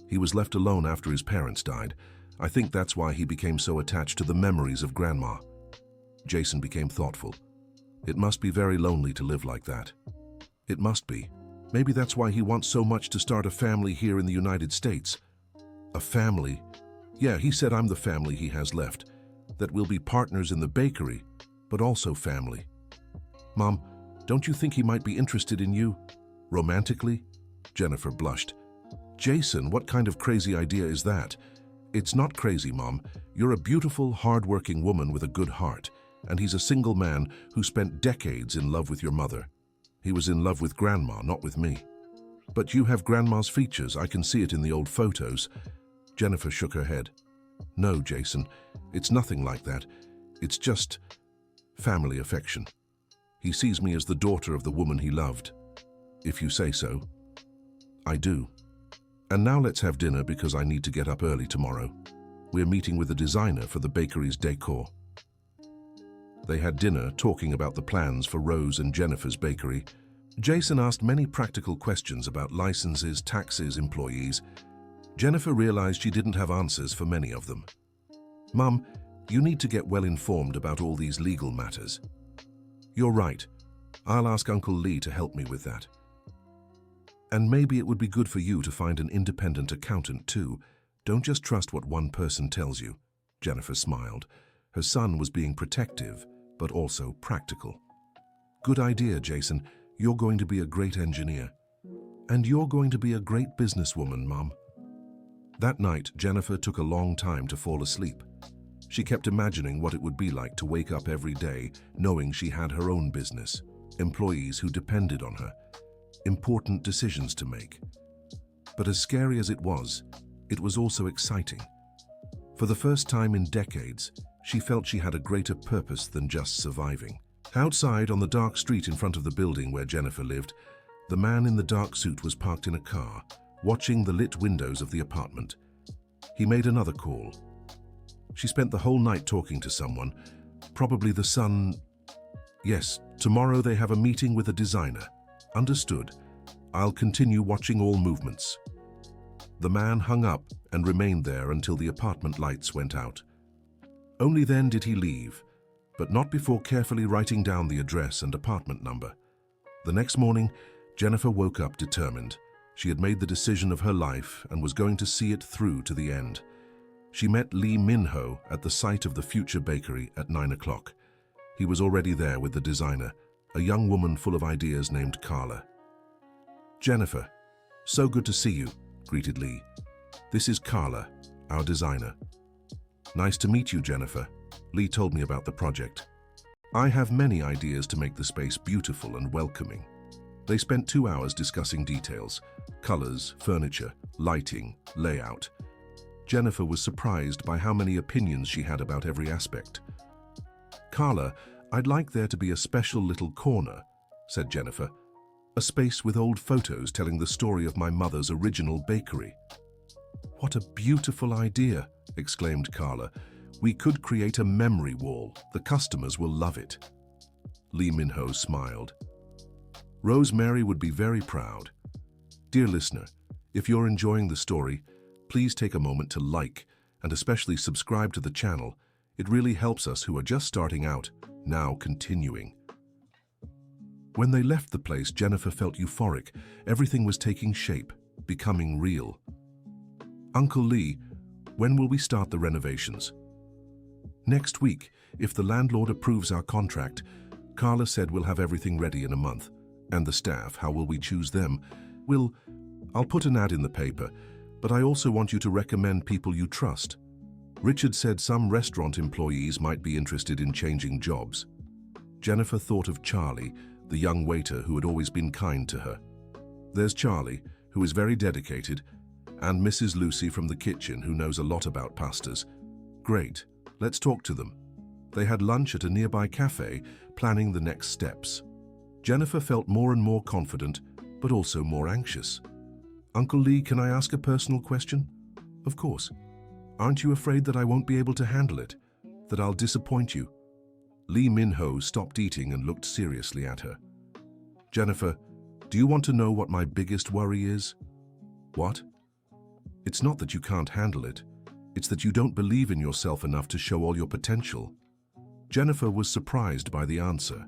He was left alone after his parents died. I think that's why he became so attached to the memories of Grandma." Jason became thoughtful. "It must be very lonely to live like that." "It must be. Maybe that's why he wants so much to start a family here in the United States." "A family?" "Yeah, he said I'm the family he has left, that we'll be partners in the bakery, but also family." "Mom, don't you think he might be interested in you? Romantically?" Jennifer blushed. "Jason, what kind of crazy idea is that?" "It's not crazy, Mom. You're a beautiful, hard-working woman with a good heart, and he's a single man who spent decades in love with your mother. He was in love with Grandma, not with me." "But you have Grandma's features. I can see it in the old photos." Jennifer shook her head. "No, Jason, it's nothing like that. It's just family affection. He sees me as the daughter of the woman he loved." "If you say so." "I do. And now let's have dinner because I need to get up early tomorrow. We're meeting with a designer for the bakery's decor." They had dinner, talking about the plans for Rose and Jennifer's bakery. Jason asked many practical questions about licenses, taxes, employees. Jennifer realized she didn't have answers for many of them. "Mum, you need to get well informed about all these legal matters." "You're right. I'll ask Uncle Lee to help me with that. And maybe it would be good for you to find an independent accountant too. Don't just trust what one person tells you, Jennifer smiled. Her son was being protective, but also practical. Good idea, Jason. You're going to be a great engineer. And you're going to be a great businesswoman, Mom. That night, Jennifer took a long time to fall asleep. She kept imagining what it would be like to wake up every day knowing she had her own business, employees who depended on her, important decisions to make. But as scary as it was also exciting. For the first time in decades, she felt she had a greater purpose than just surviving. Outside, on the dark street in front of the building where Jennifer lived, the man in the dark suit was parked in a car, watching the lit windows of the apartment. He made another call. She spent the whole night talking to someone, probably the son. Yes, tomorrow they have a meeting with a designer. Understood. I'll continue watching all movements. The man hung up and remained there until the apartment lights went out. Only then did he leave, but not before carefully writing down the address and apartment number. The next morning, Jennifer woke up determined. She had made the decision of her life and was going to see it through to the end. She met Lee Min-ho at the site of the future bakery at 9 o'clock. He was already there with the designer, a young woman full of ideas named Carla. "Jennifer, so good to see you," greeted Lee. "This is Carla, our designer." "Nice to meet you, Jennifer." Lee told me about the project. "I have many ideas to make the space beautiful and welcoming." They spent 2 hours discussing details, colors, furniture, lighting, layout. Jennifer was surprised by how many opinions she had about every aspect. "Carla, I'd like there to be a special little corner," said Jennifer. "A space with old photos telling the story of my mother's original bakery." "What a beautiful idea," exclaimed Carla. "We could create a memory wall. The customers will love it." Lee Min-ho smiled. "Rosemary would be very proud." Dear listener, if you're enjoying the story, please take a moment to like and especially subscribe to the channel. It really helps us who are just starting out, now continuing. When they left the place, Jennifer felt euphoric. Everything was taking shape, becoming real. "Uncle Lee, when will we start the renovations?" "Next week, if the landlord approves our contract. Carla said we'll have everything ready in a month. And the staff, how will we choose them? I'll put an ad in the paper, but I also want you to recommend people you trust. Richard said some restaurant employees might be interested in changing jobs." Jennifer thought of Charlie, the young waiter who had always been kind to her. "There's Charlie, who is very dedicated, and Mrs. Lucy from the kitchen, who knows a lot about pastas. Great, let's talk to them." They had lunch at a nearby cafe, planning the next steps. Jennifer felt more and more confident, but also more anxious. "Uncle Lee, can I ask a personal question?" "Of course. Aren't you afraid that I won't be able to handle it? That I'll disappoint you?" Lee Min-ho stopped eating and looked seriously at her. "Jennifer, do you want to know what my biggest worry is?" "What?" "It's not that you can't handle it. It's that you don't believe in yourself enough to show all your potential." Jennifer was surprised by the answer.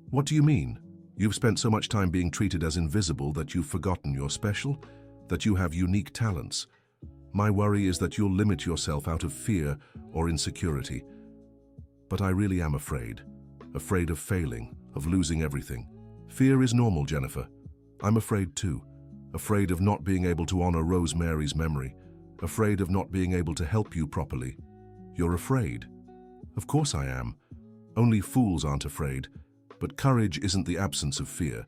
"What do you mean? You've spent so much time being treated as invisible that you've forgotten you're special, that you have unique talents. My worry is that you'll limit yourself out of fear or insecurity. But I really am afraid of failing, of losing everything. Fear is normal, Jennifer. I'm afraid too. Afraid of not being able to honor Rosemary's memory. Afraid of not being able to help you properly." "You're afraid?" "Of course I am. Only fools aren't afraid. But courage isn't the absence of fear.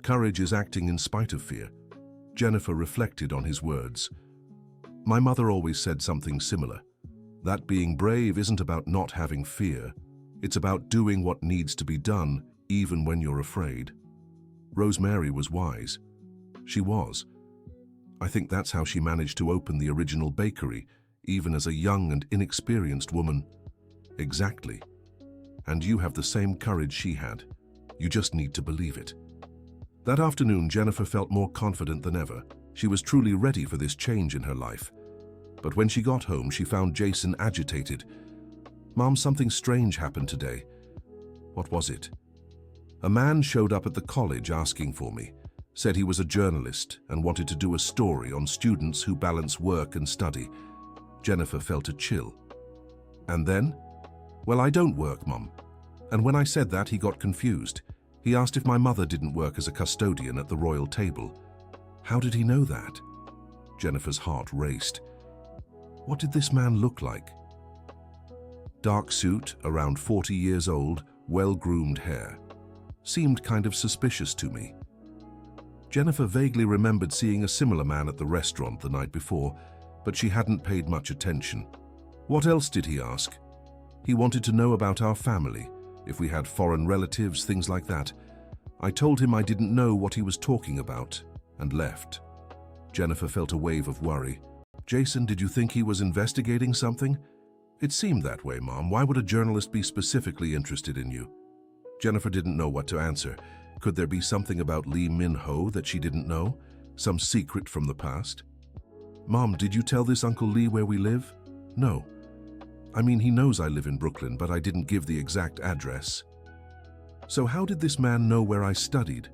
Courage is acting in spite of fear." Jennifer reflected on his words. "My mother always said something similar. That being brave isn't about not having fear. It's about doing what needs to be done, even when you're afraid." Rosemary was wise. She was. I think that's how she managed to open the original bakery, even as a young and inexperienced woman. Exactly. And you have the same courage she had. You just need to believe it. That afternoon, Jennifer felt more confident than ever. She was truly ready for this change in her life. But when she got home, she found Jason agitated. "Mom, something strange happened today." "What was it?" "A man showed up at the college asking for me. Said he was a journalist and wanted to do a story on students who balance work and study. Jennifer felt a chill. And then? Well, I don't work, Mum. And when I said that, he got confused. He asked if my mother didn't work as a custodian at the royal table. How did he know that? Jennifer's heart raced. What did this man look like? Dark suit, around 40 years old, well-groomed hair. Seemed kind of suspicious to me. Jennifer vaguely remembered seeing a similar man at the restaurant the night before, but she hadn't paid much attention. What else did he ask? He wanted to know about our family, if we had foreign relatives, things like that. I told him I didn't know what he was talking about, and left. Jennifer felt a wave of worry. Jason, did you think he was investigating something? It seemed that way, Mom. Why would a journalist be specifically interested in you? Jennifer didn't know what to answer. Could there be something about Lee Min-ho that she didn't know? Some secret from the past? Mom, did you tell this Uncle Lee where we live? No. I mean, he knows I live in Brooklyn, but I didn't give the exact address. So how did this man know where I studied?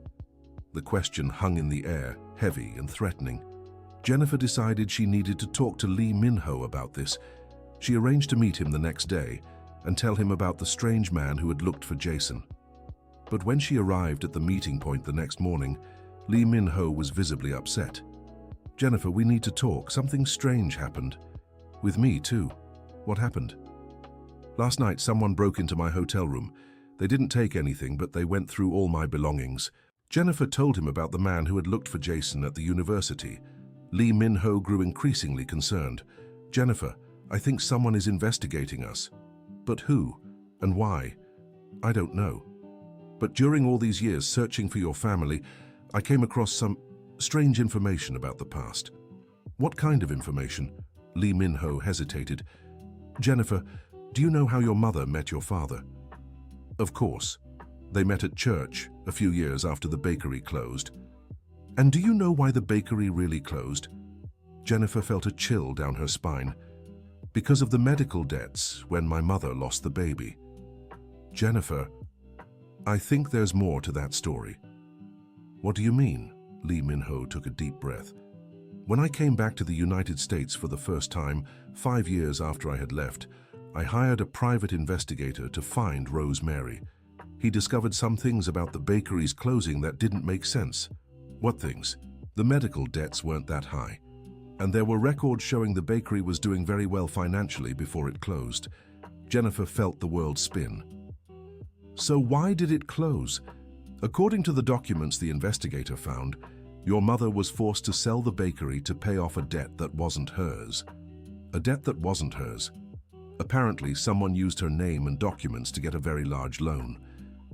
The question hung in the air, heavy and threatening. Jennifer decided she needed to talk to Lee Min-ho about this. She arranged to meet him the next day and tell him about the strange man who had looked for Jason. But when she arrived at the meeting point the next morning, Lee Min-ho was visibly upset. Jennifer, we need to talk. Something strange happened. With me, too. What happened? Last night, someone broke into my hotel room. They didn't take anything, but they went through all my belongings. Jennifer told him about the man who had looked for Jason at the university. Lee Min-ho grew increasingly concerned. Jennifer, I think someone is investigating us. But who? And why? I don't know. But during all these years searching for your family, I came across some strange information about the past. What kind of information? Lee Min-ho hesitated. Jennifer, do you know how your mother met your father? Of course. They met at church a few years after the bakery closed. And do you know why the bakery really closed? Jennifer felt a chill down her spine. Because of the medical debts when my mother lost the baby. Jennifer, I think there's more to that story. What do you mean? Lee Min-ho took a deep breath. When I came back to the United States for the first time, 5 years after I had left, I hired a private investigator to find Rosemary. He discovered some things about the bakery's closing that didn't make sense. What things? The medical debts weren't that high. And there were records showing the bakery was doing very well financially before it closed. Jennifer felt the world spin. So why did it close? According to the documents the investigator found, your mother was forced to sell the bakery to pay off a debt that wasn't hers. A debt that wasn't hers. Apparently, someone used her name and documents to get a very large loan.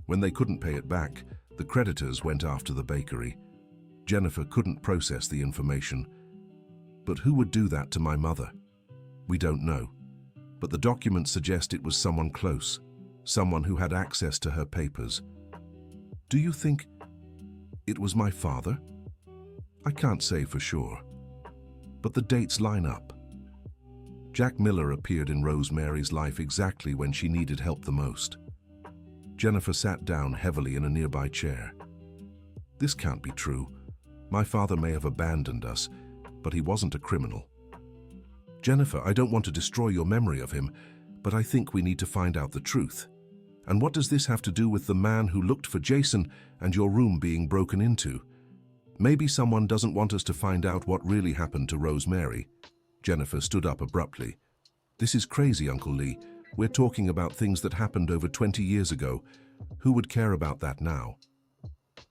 When they couldn't pay it back, the creditors went after the bakery. Jennifer couldn't process the information. But who would do that to my mother? We don't know. But the documents suggest it was someone close, someone who had access to her papers. Do you think it was my father? I can't say for sure. But the dates line up. Jack Miller appeared in Rosemary's life exactly when she needed help the most. Jennifer sat down heavily in a nearby chair. This can't be true. My father may have abandoned us, but he wasn't a criminal. Jennifer, I don't want to destroy your memory of him, but I think we need to find out the truth. And what does this have to do with the man who looked for Jason and your room being broken into? Maybe someone doesn't want us to find out what really happened to Rosemary. Jennifer stood up abruptly. This is crazy, Uncle Lee. We're talking about things that happened over 20 years ago. Who would care about that now?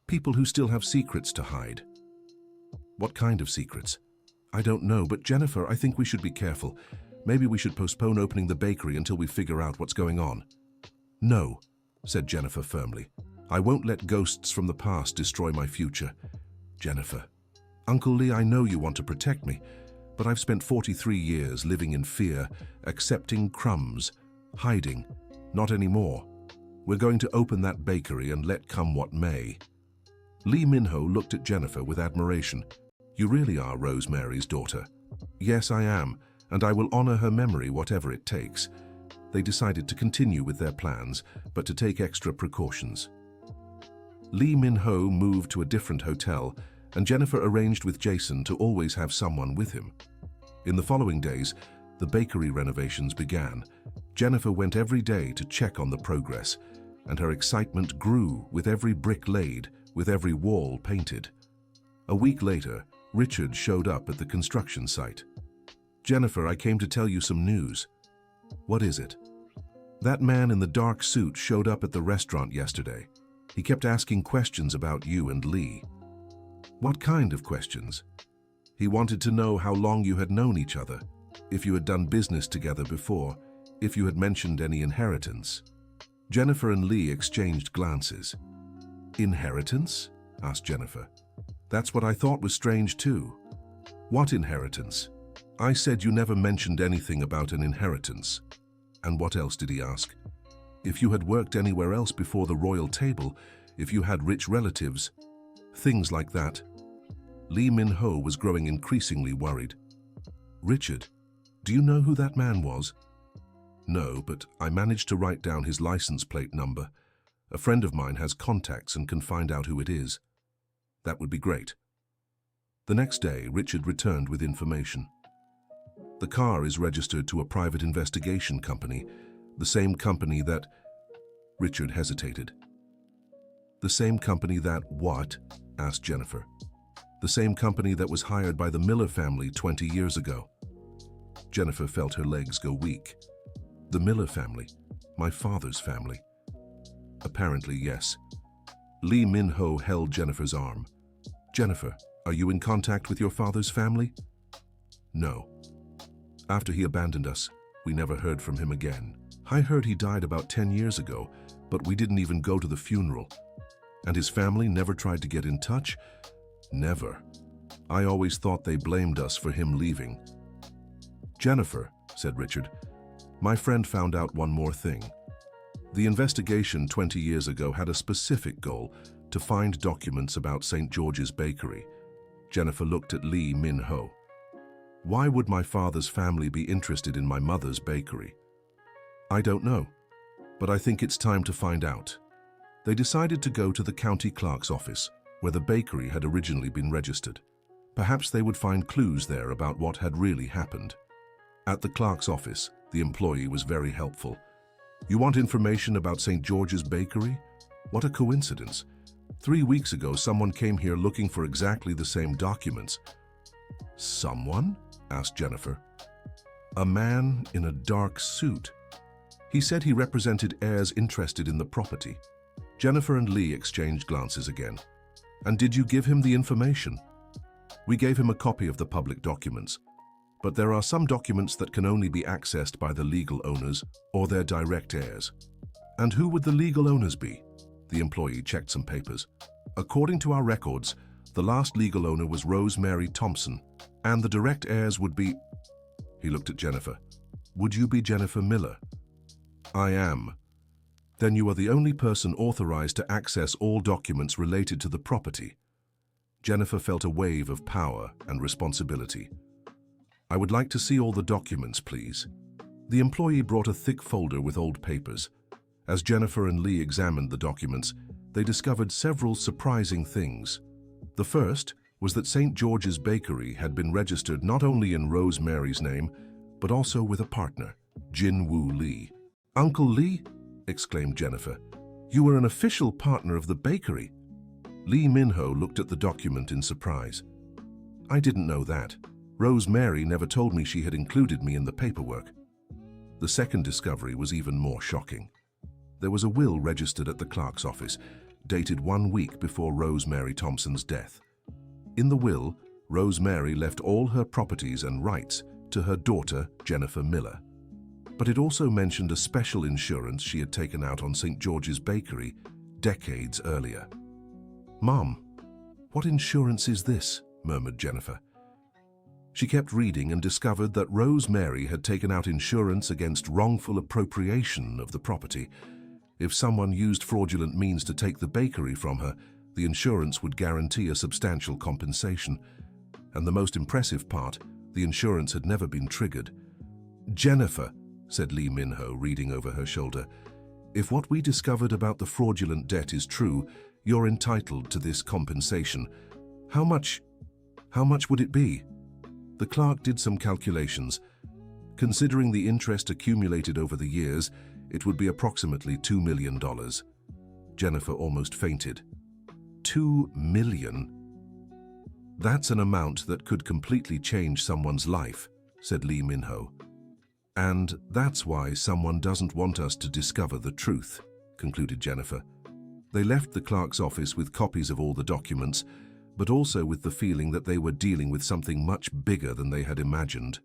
People who still have secrets to hide. What kind of secrets? I don't know, but Jennifer, I think we should be careful. Maybe we should postpone opening the bakery until we figure out what's going on. No, said Jennifer firmly. I won't let ghosts from the past destroy my future. Jennifer, Uncle Lee, I know you want to protect me, but I've spent 43 years living in fear, accepting crumbs, hiding. Not anymore. We're going to open that bakery and let come what may. Lee Min-ho looked at Jennifer with admiration. You really are Rosemary's daughter. Yes, I am, and I will honor her memory whatever it takes. They decided to continue with their plans, but to take extra precautions. Lee Min-ho moved to a different hotel, and Jennifer arranged with Jason to always have someone with him. In the following days, the bakery renovations began. Jennifer went every day to check on the progress, and her excitement grew with every brick laid, with every wall painted. A week later, Richard showed up at the construction site. "Jennifer, I came to tell you some news." "What is it?" "That man in the dark suit showed up at the restaurant yesterday. He kept asking questions about you and Lee." "What kind of questions?" "He wanted to know how long you had known each other, if you had done business together before, if you had mentioned any inheritance." Jennifer and Lee exchanged glances. "Inheritance?" asked Jennifer. "That's what I thought was strange too." "What inheritance?" "I said you never mentioned anything about an inheritance." "And what else did he ask?" "If you had worked anywhere else before the royal table, if you had rich relatives, things like that." Lee Min-ho was growing increasingly worried. "Richard, do you know who that man was?" "No, but I managed to write down his license plate number. A friend of mine has contacts and can find out who it is." "That would be great." The next day, Richard returned with information. "The car is registered to a private investigation company, the same company that—" Richard hesitated. "The same company that what?" asked Jennifer. "The same company that was hired by the Miller family 20 years ago." Jennifer felt her legs go weak. "The Miller family? My father's family?" "Apparently, yes." Lee Min-ho held Jennifer's arm. "Jennifer, are you in contact with your father's family?" "No. After he abandoned us, we never heard from him again. I heard he died about 10 years ago, but we didn't even go to the funeral. And his family never tried to get in touch?" "Never. I always thought they blamed us for him leaving." "Jennifer," said Richard, "my friend found out one more thing. The investigation 20 years ago had a specific goal, to find documents about St. George's Bakery." Jennifer looked at Lee Min-ho. "Why would my father's family be interested in my mother's bakery?" "I don't know, but I think it's time to find out." They decided to go to the county clerk's office, where the bakery had originally been registered. Perhaps they would find clues there about what had really happened. At the clerk's office, the employee was very helpful. "You want information about St. George's Bakery? What a coincidence. 3 weeks ago, someone came here looking for exactly the same documents." "Someone?" asked Jennifer. "A man in a dark suit. He said he represented heirs interested in the property." Jennifer and Lee exchanged glances again. "And did you give him the information?" "We gave him a copy of the public documents. But there are some documents that can only be accessed by the legal owners or their direct heirs." "And who would the legal owners be?" The employee checked some papers. "According to our records, the last legal owner was Rosemary Thompson, and the direct heirs would be—" He looked at Jennifer. "Would you be Jennifer Miller?" "I am." "Then you are the only person authorized to access all documents related to the property." Jennifer felt a wave of power and responsibility. "I would like to see all the documents, please." The employee brought a thick folder with old papers. As Jennifer and Lee examined the documents, they discovered several surprising things. The first was that St. George's Bakery had been registered not only in Rosemary's name, but also with a partner, Jin-Woo Lee. "Uncle Lee?" exclaimed Jennifer. "You were an official partner of the bakery." Lee Min-ho looked at the document in surprise. "I didn't know that. Rosemary never told me she had included me in the paperwork." The second discovery was even more shocking. There was a will registered at the clerk's office, dated 1 week before Rosemary Thompson's death. In the will, Rosemary left all her properties and rights to her daughter, Jennifer Miller. But it also mentioned a special insurance she had taken out on St. George's Bakery decades earlier. "Mom, what insurance is this?" murmured Jennifer. She kept reading and discovered that Rosemary had taken out insurance against wrongful appropriation of the property. If someone used fraudulent means to take the bakery from her, the insurance would guarantee a substantial compensation. And the most impressive part, the insurance had never been triggered. "Jennifer," said Lee Min-ho, reading over her shoulder, "if what we discovered about the fraudulent debt is true, You're entitled to this compensation. How much would it be? The clerk did some calculations. Considering the interest accumulated over the years, it would be approximately $2 million. Jennifer almost fainted. $2 million? That's an amount that could completely change someone's life, said Lee Min-ho. And that's why someone doesn't want us to discover the truth, concluded Jennifer. They left the clerk's office with copies of all the documents, but also with the feeling that they were dealing with something much bigger than they had imagined.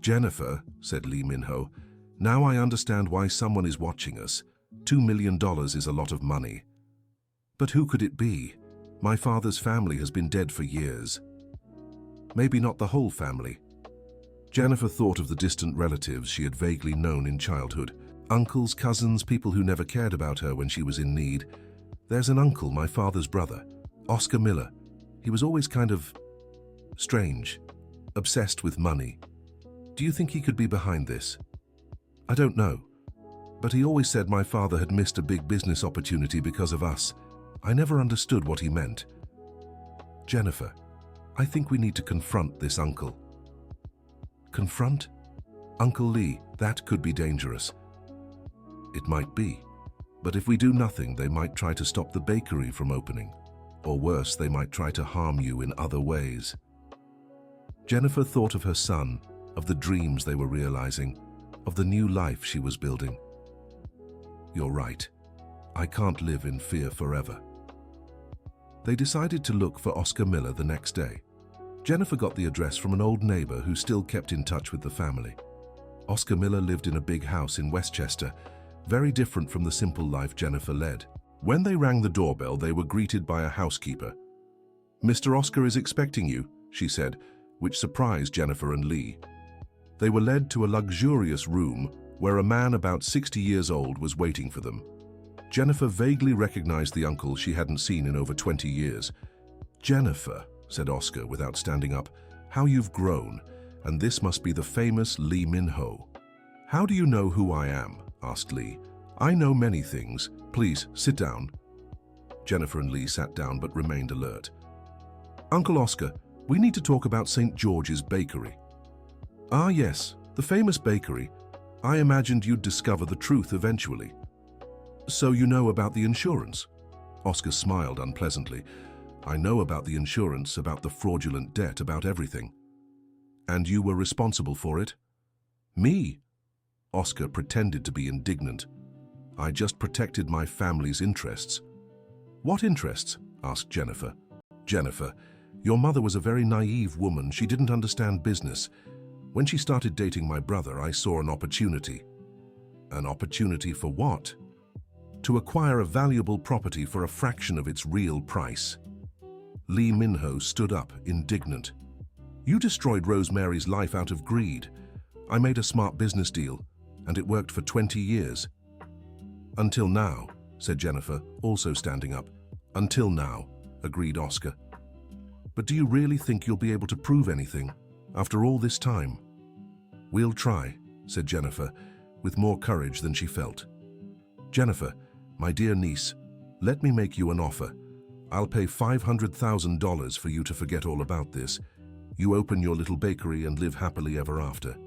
Jennifer, said Lee Min-ho, now I understand why someone is watching us. $2 million is a lot of money. But who could it be? My father's family has been dead for years. Maybe not the whole family. Jennifer thought of the distant relatives she had vaguely known in childhood. Uncles, cousins, people who never cared about her when she was in need. There's an uncle, my father's brother, Oscar Miller. He was always kind of strange, obsessed with money. Do you think he could be behind this? I don't know. But he always said my father had missed a big business opportunity because of us. I never understood what he meant. Jennifer, I think we need to confront this uncle. Confront? Uncle Lee, that could be dangerous. It might be. But if we do nothing, they might try to stop the bakery from opening. Or worse, they might try to harm you in other ways. Jennifer thought of her son, of the dreams they were realizing, of the new life she was building. You're right. I can't live in fear forever. They decided to look for Oscar Miller the next day. Jennifer got the address from an old neighbor who still kept in touch with the family. Oscar Miller lived in a big house in Westchester, very different from the simple life Jennifer led. When they rang the doorbell, they were greeted by a housekeeper. "Mr. Oscar is expecting you," she said, which surprised Jennifer and Lee. They were led to a luxurious room where a man about 60 years old was waiting for them. Jennifer vaguely recognized the uncle she hadn't seen in over 20 years. "Jennifer," said Oscar without standing up, "how you've grown, and this must be the famous Lee Min-ho." "How do you know who I am?" asked Lee. "I know many things. Please, sit down." Jennifer and Lee sat down but remained alert. "Uncle Oscar, we need to talk about St. George's Bakery." "Ah, yes, the famous bakery. I imagined you'd discover the truth eventually." "So you know about the insurance?" Oscar smiled unpleasantly. "I know about the insurance, about the fraudulent debt, about everything." "And you were responsible for it?" "Me?" Oscar pretended to be indignant. "I just protected my family's interests." "What interests?" asked Jennifer. "Jennifer, your mother was a very naive woman. She didn't understand business. When she started dating my brother, I saw an opportunity." "An opportunity for what?" "To acquire a valuable property for a fraction of its real price." Lee Min-ho stood up, indignant. "You destroyed Rosemary's life out of greed. I made a smart business deal, and it worked for 20 years. "Until now," said Jennifer, also standing up. "Until now," agreed Oscar. "But do you really think you'll be able to prove anything after all this time?" "We'll try," said Jennifer, with more courage than she felt. "Jennifer, my dear niece, let me make you an offer. I'll pay $500,000 for you to forget all about this. You open your little bakery and live happily ever after.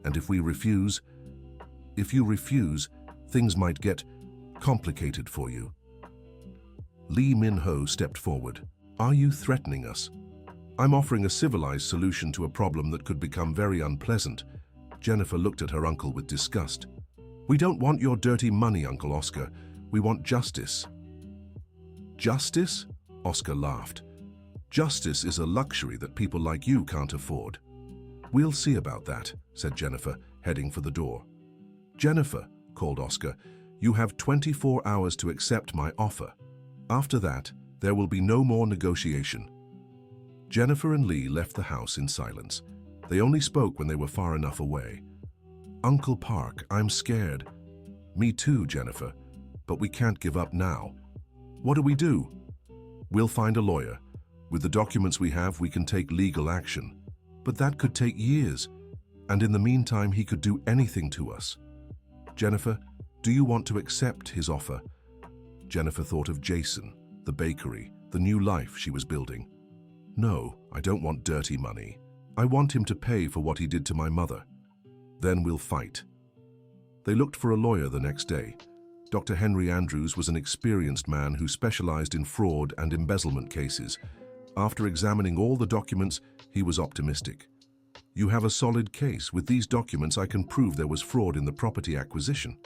And if you refuse, things might get complicated for you." Lee Min-ho stepped forward. "Are you threatening us?" "I'm offering a civilized solution to a problem that could become very unpleasant." Jennifer looked at her uncle with disgust. "We don't want your dirty money, Uncle Oscar. We want justice." "Justice?" Oscar laughed. "Justice is a luxury that people like you can't afford." "We'll see about that," said Jennifer, heading for the door. "Jennifer," called Oscar, "you have 24 hours to accept my offer. After that, there will be no more negotiation." Jennifer and Lee left the house in silence. They only spoke when they were far enough away. "Uncle Park, I'm scared." "Me too, Jennifer. But we can't give up now." "What do we do?" "We'll find a lawyer. With the documents we have, we can take legal action. But that could take years. And in the meantime, he could do anything to us." "Jennifer, do you want to accept his offer?" Jennifer thought of Jason, the bakery, the new life she was building. No, I don't want dirty money. I want him to pay for what he did to my mother. Then we'll fight. They looked for a lawyer the next day. Dr. Henry Andrews was an experienced man who specialized in fraud and embezzlement cases. After examining all the documents, he was optimistic. You have a solid case. With these documents, I can prove there was fraud in the property acquisition.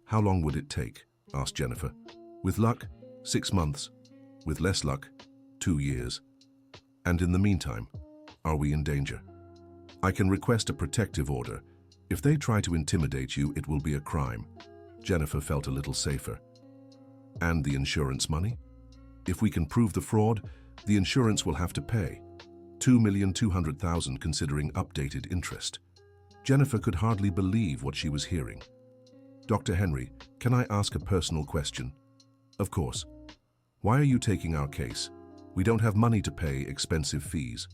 How long would it take? Asked Jennifer. With luck, 6 months. With less luck, 2 years. And in the meantime, are we in danger? I can request a protective order. If they try to intimidate you, it will be a crime. Jennifer felt a little safer. And the insurance money? If we can prove the fraud, the insurance will have to pay. $2,200,000 considering updated interest. Jennifer could hardly believe what she was hearing. Dr. Henry, can I ask a personal question? Of course. Why are you taking our case? We don't have money to pay expensive fees.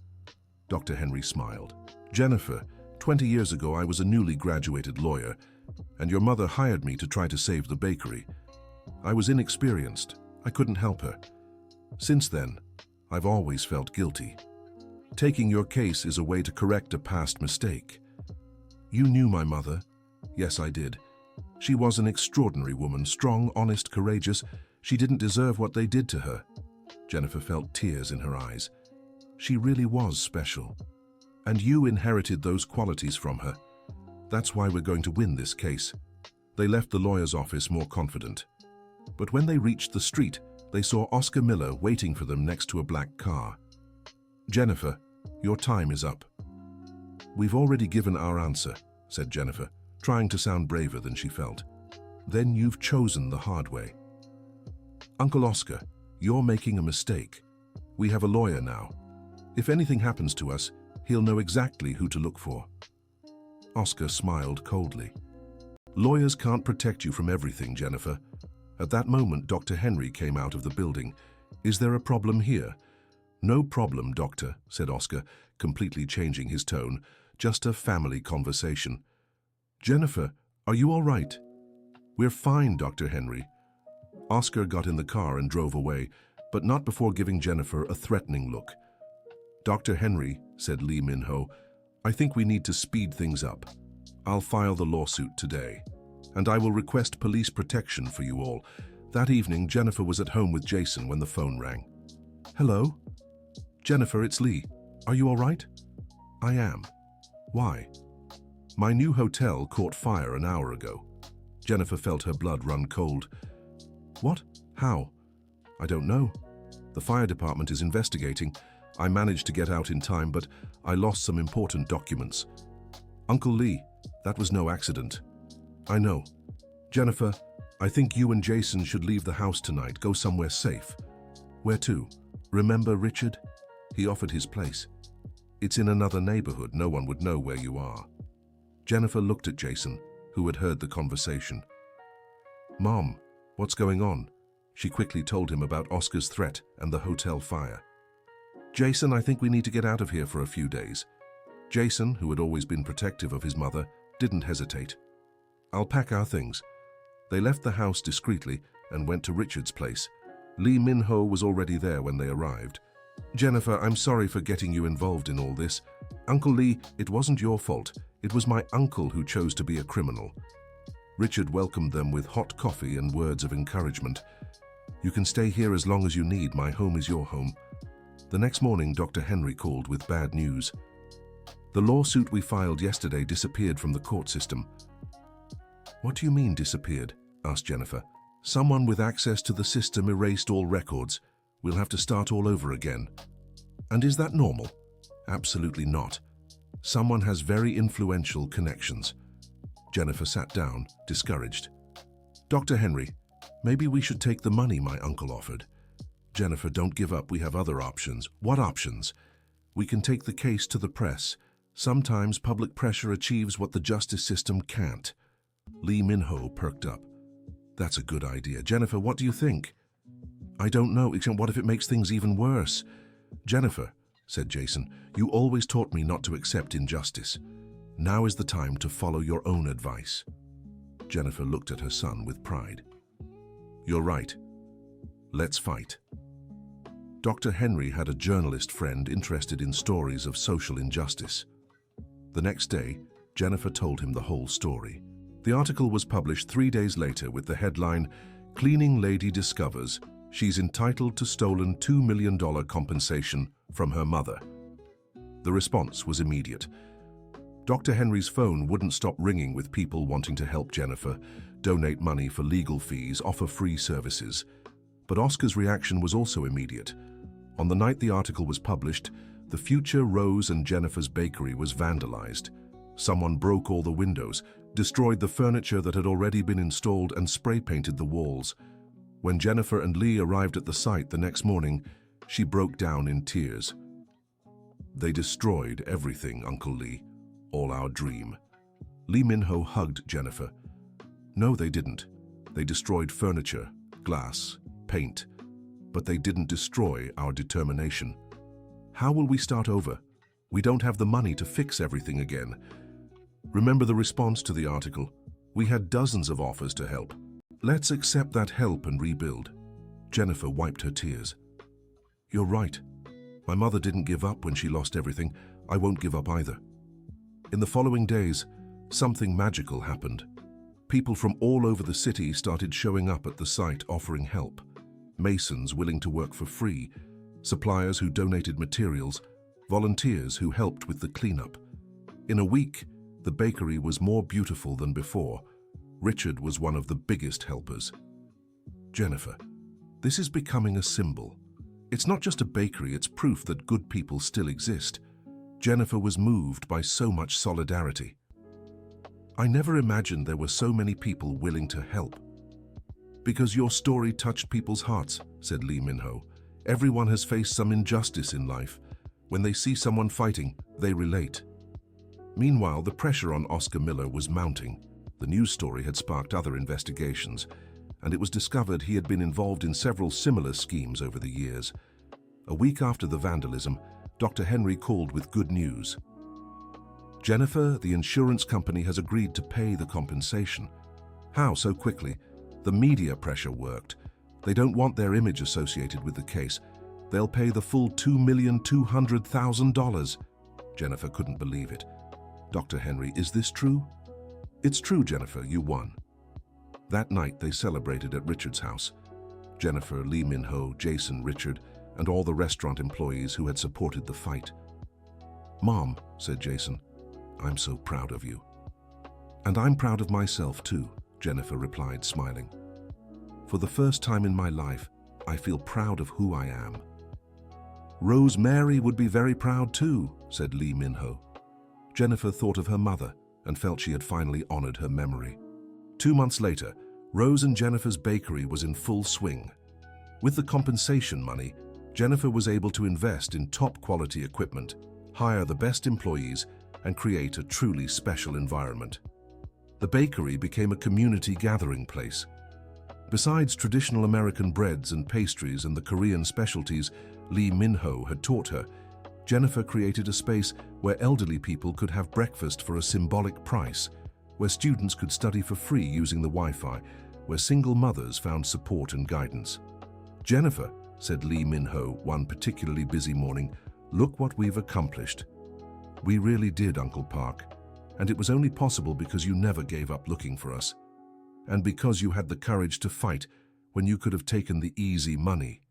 Dr. Henry smiled. Jennifer, 20 years ago I was a newly graduated lawyer, and your mother hired me to try to save the bakery. I was inexperienced. I couldn't help her. Since then, I've always felt guilty. Taking your case is a way to correct a past mistake. You knew my mother. Yes, I did. She was an extraordinary woman, strong, honest, courageous. She didn't deserve what they did to her. Jennifer felt tears in her eyes. She really was special. And you inherited those qualities from her. That's why we're going to win this case. They left the lawyer's office more confident. But when they reached the street, they saw Oscar Miller waiting for them next to a black car. Jennifer, your time is up. We've already given our answer, said Jennifer, trying to sound braver than she felt. Then you've chosen the hard way. Uncle Oscar, you're making a mistake. We have a lawyer now. If anything happens to us, he'll know exactly who to look for. Oscar smiled coldly. Lawyers can't protect you from everything, Jennifer. At that moment, Dr. Henry came out of the building. Is there a problem here? No problem, doctor, said Oscar, completely changing his tone. Just a family conversation. Jennifer, are you all right? We're fine, Dr. Henry. Oscar got in the car and drove away, but not before giving Jennifer a threatening look. Dr. Henry, said Lee Min-ho, I think we need to speed things up. I'll file the lawsuit today, and I will request police protection for you all. That evening, Jennifer was at home with Jason when the phone rang. Hello? Jennifer, it's Lee. Are you all right? I am. Why? My new hotel caught fire an hour ago. Jennifer felt her blood run cold. What? How? I don't know. The fire department is investigating. I managed to get out in time, but I lost some important documents. Uncle Lee, that was no accident. I know. Jennifer, I think you and Jason should leave the house tonight, go somewhere safe. Where to? Remember Richard? He offered his place. It's in another neighborhood, no one would know where you are. Jennifer looked at Jason, who had heard the conversation. Mom, what's going on? She quickly told him about Oscar's threat and the hotel fire. Jason, I think we need to get out of here for a few days. Jason, who had always been protective of his mother, didn't hesitate. I'll pack our things. They left the house discreetly and went to Richard's place. Lee Min-ho was already there when they arrived. Jennifer, I'm sorry for getting you involved in all this. Uncle Lee, it wasn't your fault. It was my uncle who chose to be a criminal. Richard welcomed them with hot coffee and words of encouragement. You can stay here as long as you need. My home is your home. The next morning, Dr. Henry called with bad news. The lawsuit we filed yesterday disappeared from the court system. What do you mean disappeared? Asked Jennifer. Someone with access to the system erased all records. We'll have to start all over again. And is that normal? Absolutely not. Someone has very influential connections. Jennifer sat down, discouraged. Dr. Henry, maybe we should take the money my uncle offered. Jennifer, don't give up. We have other options. What options? We can take the case to the press. Sometimes public pressure achieves what the justice system can't. Lee Min-ho perked up. That's a good idea. Jennifer, what do you think? I don't know, except what if it makes things even worse? Jennifer, said Jason, you always taught me not to accept injustice. Now is the time to follow your own advice. Jennifer looked at her son with pride. You're right. Let's fight. Dr. Henry had a journalist friend interested in stories of social injustice. The next day, Jennifer told him the whole story. The article was published 3 days later with the headline, "Cleaning Lady Discovers She's Entitled to Stolen $2 million Compensation from Her Mother." The response was immediate. Dr. Henry's phone wouldn't stop ringing with people wanting to help Jennifer, donate money for legal fees, offer free services. But Oscar's reaction was also immediate. On the night the article was published, the future Rose and Jennifer's bakery was vandalized. Someone broke all the windows, destroyed the furniture that had already been installed, and spray-painted the walls. When Jennifer and Lee arrived at the site the next morning, she broke down in tears. "They destroyed everything, Uncle Lee. All our dream." Lee Min-ho hugged Jennifer. "No, they didn't. They destroyed furniture, glass, paint, but they didn't destroy our determination. How will we start over? We don't have the money to fix everything again." Remember the response to the article? "We had dozens of offers to help. Let's accept that help and rebuild." Jennifer wiped her tears. "You're right. My mother didn't give up when she lost everything. I won't give up either." In the following days, something magical happened. People from all over the city started showing up at the site offering help. Masons willing to work for free, suppliers who donated materials, volunteers who helped with the cleanup. In a week, the bakery was more beautiful than before. Richard was one of the biggest helpers. Jennifer, this is becoming a symbol. It's not just a bakery, it's proof that good people still exist. Jennifer was moved by so much solidarity. "I never imagined there were so many people willing to help." "Because your story touched people's hearts," said Lee Min-ho. "Everyone has faced some injustice in life. When they see someone fighting, they relate." Meanwhile, the pressure on Oscar Miller was mounting. The news story had sparked other investigations, and it was discovered he had been involved in several similar schemes over the years. A week after the vandalism, Dr. Henry called with good news. "Jennifer, the insurance company has agreed to pay the compensation." "How so quickly?" "The media pressure worked. They don't want their image associated with the case. They'll pay the full $2,200,000. Jennifer couldn't believe it. "Dr. Henry, is this true?" "It's true, Jennifer, you won." That night they celebrated at Richard's house. Jennifer, Lee Min-ho, Jason, Richard, and all the restaurant employees who had supported the fight. "Mom," said Jason, "I'm so proud of you." "And I'm proud of myself too," Jennifer replied, smiling. "For the first time in my life, I feel proud of who I am." "Rosemary would be very proud too," said Lee Min-ho. Jennifer thought of her mother and felt she had finally honored her memory. 2 months later, Rose and Jennifer's bakery was in full swing. With the compensation money, Jennifer was able to invest in top-quality equipment, hire the best employees, and create a truly special environment. The bakery became a community gathering place. Besides traditional American breads and pastries and the Korean specialties Lee Min-ho had taught her, Jennifer created a space where elderly people could have breakfast for a symbolic price, where students could study for free using the Wi-Fi, where single mothers found support and guidance. "Jennifer," said Lee Min-ho one particularly busy morning, "look what we've accomplished." "We really did, Uncle Park, and it was only possible because you never gave up looking for us, and because you had the courage to fight when you could have taken the easy money."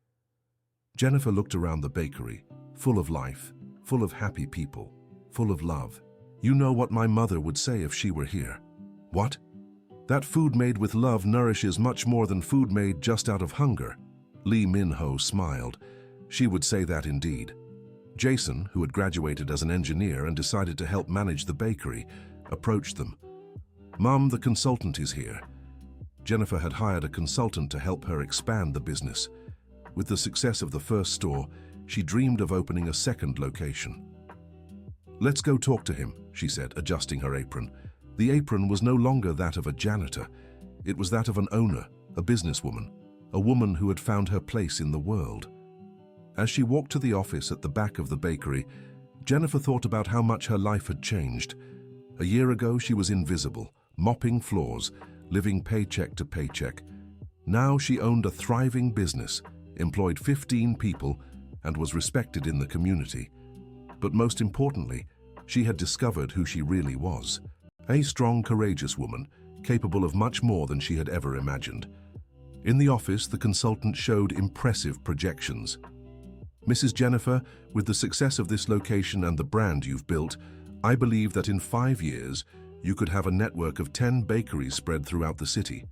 Jennifer looked around the bakery, full of life, full of happy people, full of love. "You know what my mother would say if she were here." "What?" "That food made with love nourishes much more than food made just out of hunger." Lee Min-ho smiled. She would say that indeed. Jason, who had graduated as an engineer and decided to help manage the bakery, approached them. "Mom, the consultant is here." Jennifer had hired a consultant to help her expand the business. With the success of the first store, she dreamed of opening a second location. "Let's go talk to him," she said, adjusting her apron. The apron was no longer that of a janitor. It was that of an owner, a businesswoman, a woman who had found her place in the world. As she walked to the office at the back of the bakery, Jennifer thought about how much her life had changed. A year ago, she was invisible, mopping floors, living paycheck to paycheck. Now she owned a thriving business, employed 15 people, and was respected in the community. But most importantly, she had discovered who she really was. A strong, courageous woman, capable of much more than she had ever imagined. In the office, the consultant showed impressive projections. "Mrs. Jennifer, with the success of this location and the brand you've built, I believe that in 5 years, you could have a network of 10 bakeries spread throughout the city."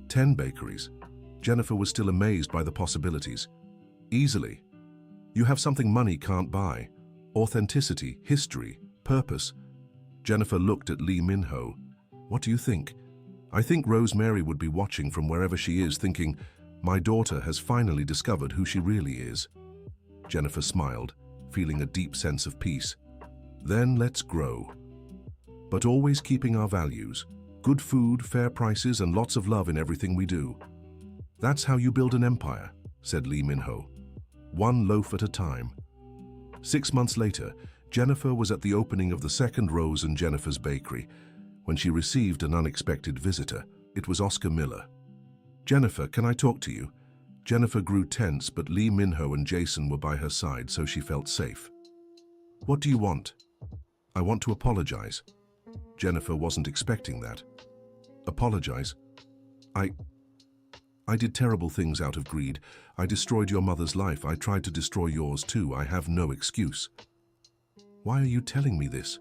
10 bakeries. Jennifer was still amazed by the possibilities. "Easily. You have something money can't buy. Authenticity, history, purpose." Jennifer looked at Lee Min-ho. "What do you think?" "I think Rosemary would be watching from wherever she is, thinking, my daughter has finally discovered who she really is." Jennifer smiled, feeling a deep sense of peace. "Then let's grow. But always keeping our values. Good food, fair prices, and lots of love in everything we do." "That's how you build an empire," said Lee Min-ho. "One loaf at a time." 6 months later, Jennifer was at the opening of the second Rose and Jennifer's bakery when she received an unexpected visitor. It was Oscar Miller. "Jennifer, can I talk to you?" Jennifer grew tense, but Lee Min-ho and Jason were by her side, so she felt safe. "What do you want?" "I want to apologize." Jennifer wasn't expecting that. "Apologize?" I did terrible things out of greed. I destroyed your mother's life. I tried to destroy yours too. I have no excuse." "Why are you telling me this?"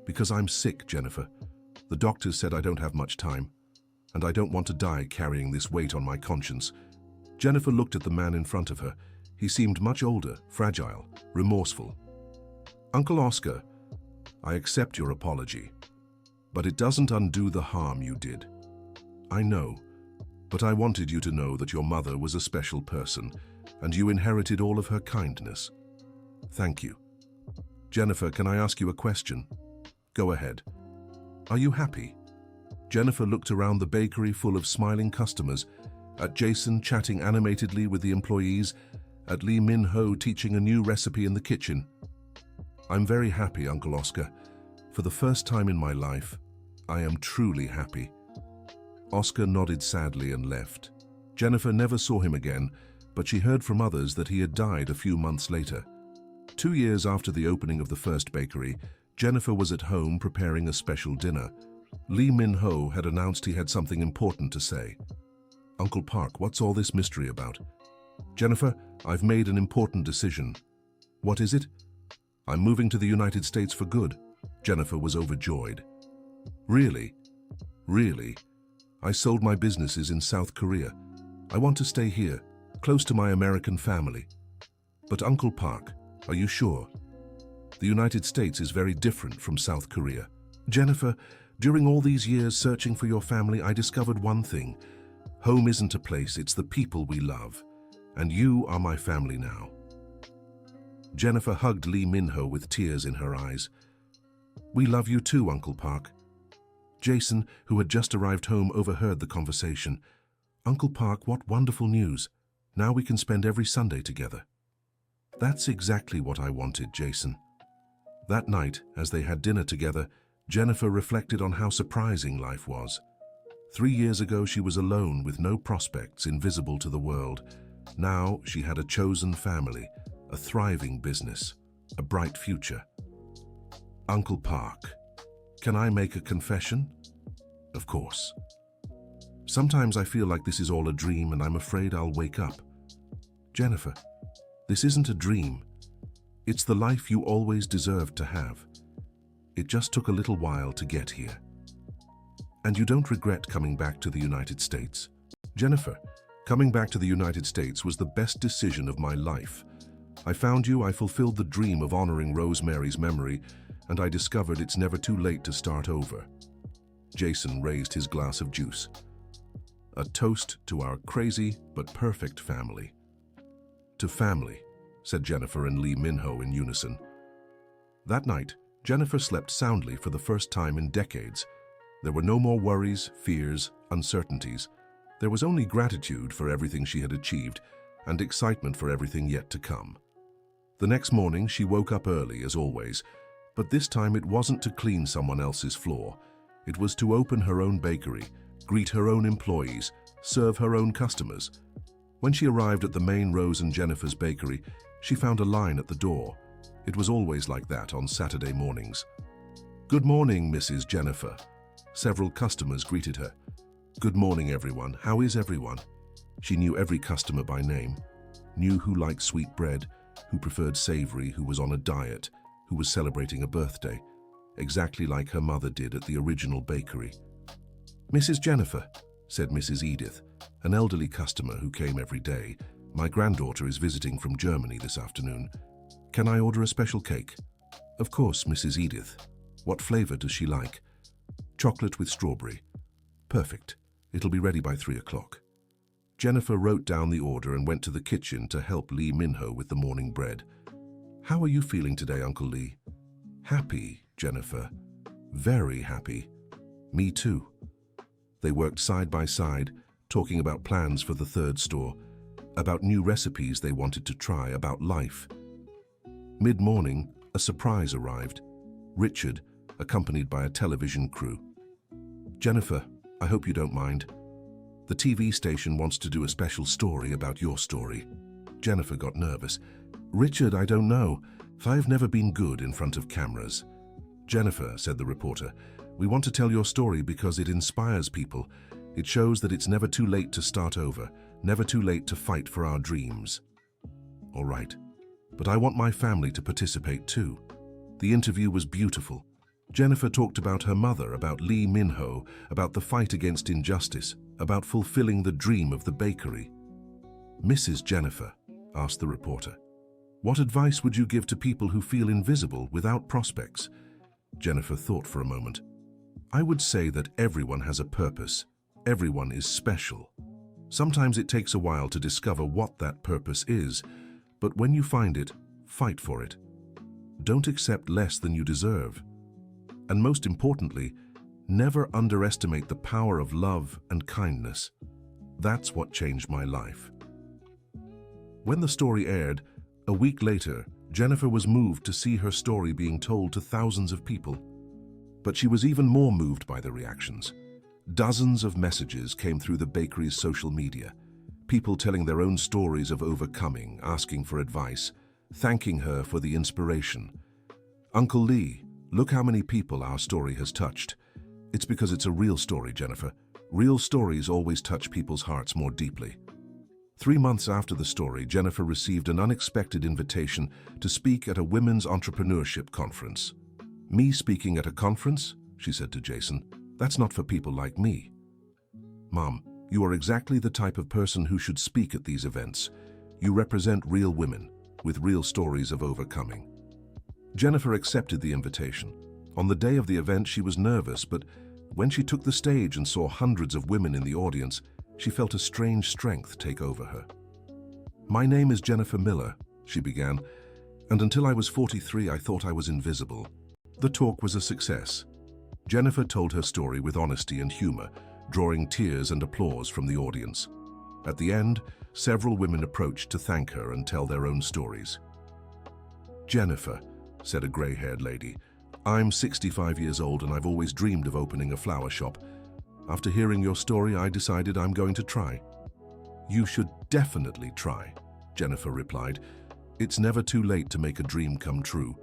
"Because I'm sick, Jennifer. The doctors said I don't have much time, and I don't want to die carrying this weight on my conscience." Jennifer looked at the man in front of her. He seemed much older, fragile, remorseful. "Uncle Oscar, I accept your apology, but it doesn't undo the harm you did. I know, but I wanted you to know that your mother was a special person, and you inherited all of her kindness. Thank you." "Jennifer, can I ask you a question?" "Go ahead." "Are you happy?" Jennifer looked around the bakery full of smiling customers, at Jason chatting animatedly with the employees, at Lee Min-ho teaching a new recipe in the kitchen. "I'm very happy, Uncle Oscar. For the first time in my life, I am truly happy." Oscar nodded sadly and left. Jennifer never saw him again, but she heard from others that he had died a few months later. 2 years after the opening of the first bakery, Jennifer was at home preparing a special dinner. Lee Min-ho had announced he had something important to say. "Uncle Park, what's all this mystery about?" "Jennifer, I've made an important decision." "What is it?" "I'm moving to the United States for good." Jennifer was overjoyed. "Really? Really? I sold my businesses in South Korea. I want to stay here, close to my American family." "But Uncle Park, are you sure? The United States is very different from South Korea." "Jennifer, during all these years searching for your family, I discovered one thing. Home isn't a place, it's the people we love. And you are my family now." Jennifer hugged Lee Min-ho with tears in her eyes. "We love you too, Uncle Park." Jason, who had just arrived home, overheard the conversation. "Uncle Park, what wonderful news. Now we can spend every Sunday together." "That's exactly what I wanted, Jason." That night, as they had dinner together, Jennifer reflected on how surprising life was. 3 years ago, she was alone with no prospects, invisible to the world. Now she had a chosen family, a thriving business, a bright future. "Uncle Park, can I make a confession?" "Of course." "Sometimes I feel like this is all a dream and I'm afraid I'll wake up." "Jennifer, this isn't a dream. It's the life you always deserved to have. It just took a little while to get here. And you don't regret coming back to the United States?" "Jennifer, coming back to the United States was the best decision of my life. I found you, I fulfilled the dream of honoring Rosemary's memory, and I discovered it's never too late to start over." Jason raised his glass of juice. "A toast to our crazy but perfect family." "To family," said Jennifer and Lee Min-ho in unison. That night, Jennifer slept soundly for the first time in decades. There were no more worries, fears, uncertainties. There was only gratitude for everything she had achieved and excitement for everything yet to come. The next morning, she woke up early, as always, but this time it wasn't to clean someone else's floor. It was to open her own bakery, greet her own employees, serve her own customers. When she arrived at the main Rose and Jennifer's bakery, she found a line at the door. It was always like that on Saturday mornings. "Good morning, Mrs. Jennifer." Several customers greeted her. "Good morning, everyone. How is everyone?" She knew every customer by name, knew who liked sweet bread, who preferred savory, who was on a diet, who was celebrating a birthday, exactly like her mother did at the original bakery. "Mrs. Jennifer," said Mrs. Edith, an elderly customer who came every day, "my granddaughter is visiting from Germany this afternoon. Can I order a special cake?" "Of course, Mrs. Edith. What flavor does she like?" "Chocolate with strawberry." "Perfect. It'll be ready by 3 o'clock." Jennifer wrote down the order and went to the kitchen to help Lee Minho with the morning bread. "How are you feeling today, Uncle Lee?" "Happy, Jennifer. Very happy." "Me too." They worked side by side, talking about plans for the third store, about new recipes they wanted to try, about life. Mid-morning, a surprise arrived. Richard, accompanied by a television crew. "Jennifer, I hope you don't mind. The TV station wants to do a special story about your story." Jennifer got nervous. "Richard, I don't know. I've never been good in front of cameras." "Jennifer," said the reporter, "we want to tell your story because it inspires people. It shows that it's never too late to start over, never too late to fight for our dreams." "All right, but I want my family to participate too." The interview was beautiful. Jennifer talked about her mother, about Lee Minho, about the fight against injustice, about fulfilling the dream of the bakery. "Mrs. Jennifer," asked the reporter, "what advice would you give to people who feel invisible without prospects?" Jennifer thought for a moment. "I would say that everyone has a purpose. Everyone is special. Sometimes it takes a while to discover what that purpose is, but when you find it, fight for it. Don't accept less than you deserve. And most importantly, never underestimate the power of love and kindness. That's what changed my life." When the story aired, a week later, Jennifer was moved to see her story being told to thousands of people. But she was even more moved by the reactions. Dozens of messages came through the bakery's social media, people telling their own stories of overcoming, asking for advice, thanking her for the inspiration. "Uncle Lee, look how many people our story has touched." It's because it's a real story, Jennifer. Real stories always touch people's hearts more deeply. 3 months after the story, Jennifer received an unexpected invitation to speak at a women's entrepreneurship conference. "Me speaking at a conference?" she said to Jason. "That's not for people like me." "Mom, you are exactly the type of person who should speak at these events. You represent real women, with real stories of overcoming." Jennifer accepted the invitation. On the day of the event, she was nervous, but when she took the stage and saw hundreds of women in the audience, she felt a strange strength take over her. "My name is Jennifer Miller," she began, "and until I was 43, I thought I was invisible." The talk was a success. Jennifer told her story with honesty and humor, drawing tears and applause from the audience. At the end, several women approached to thank her and tell their own stories. "Jennifer," said a gray-haired lady, "I'm 65 years old and I've always dreamed of opening a flower shop. After hearing your story, I decided I'm going to try." "You should definitely try," Jennifer replied. "It's never too late to make a dream come true."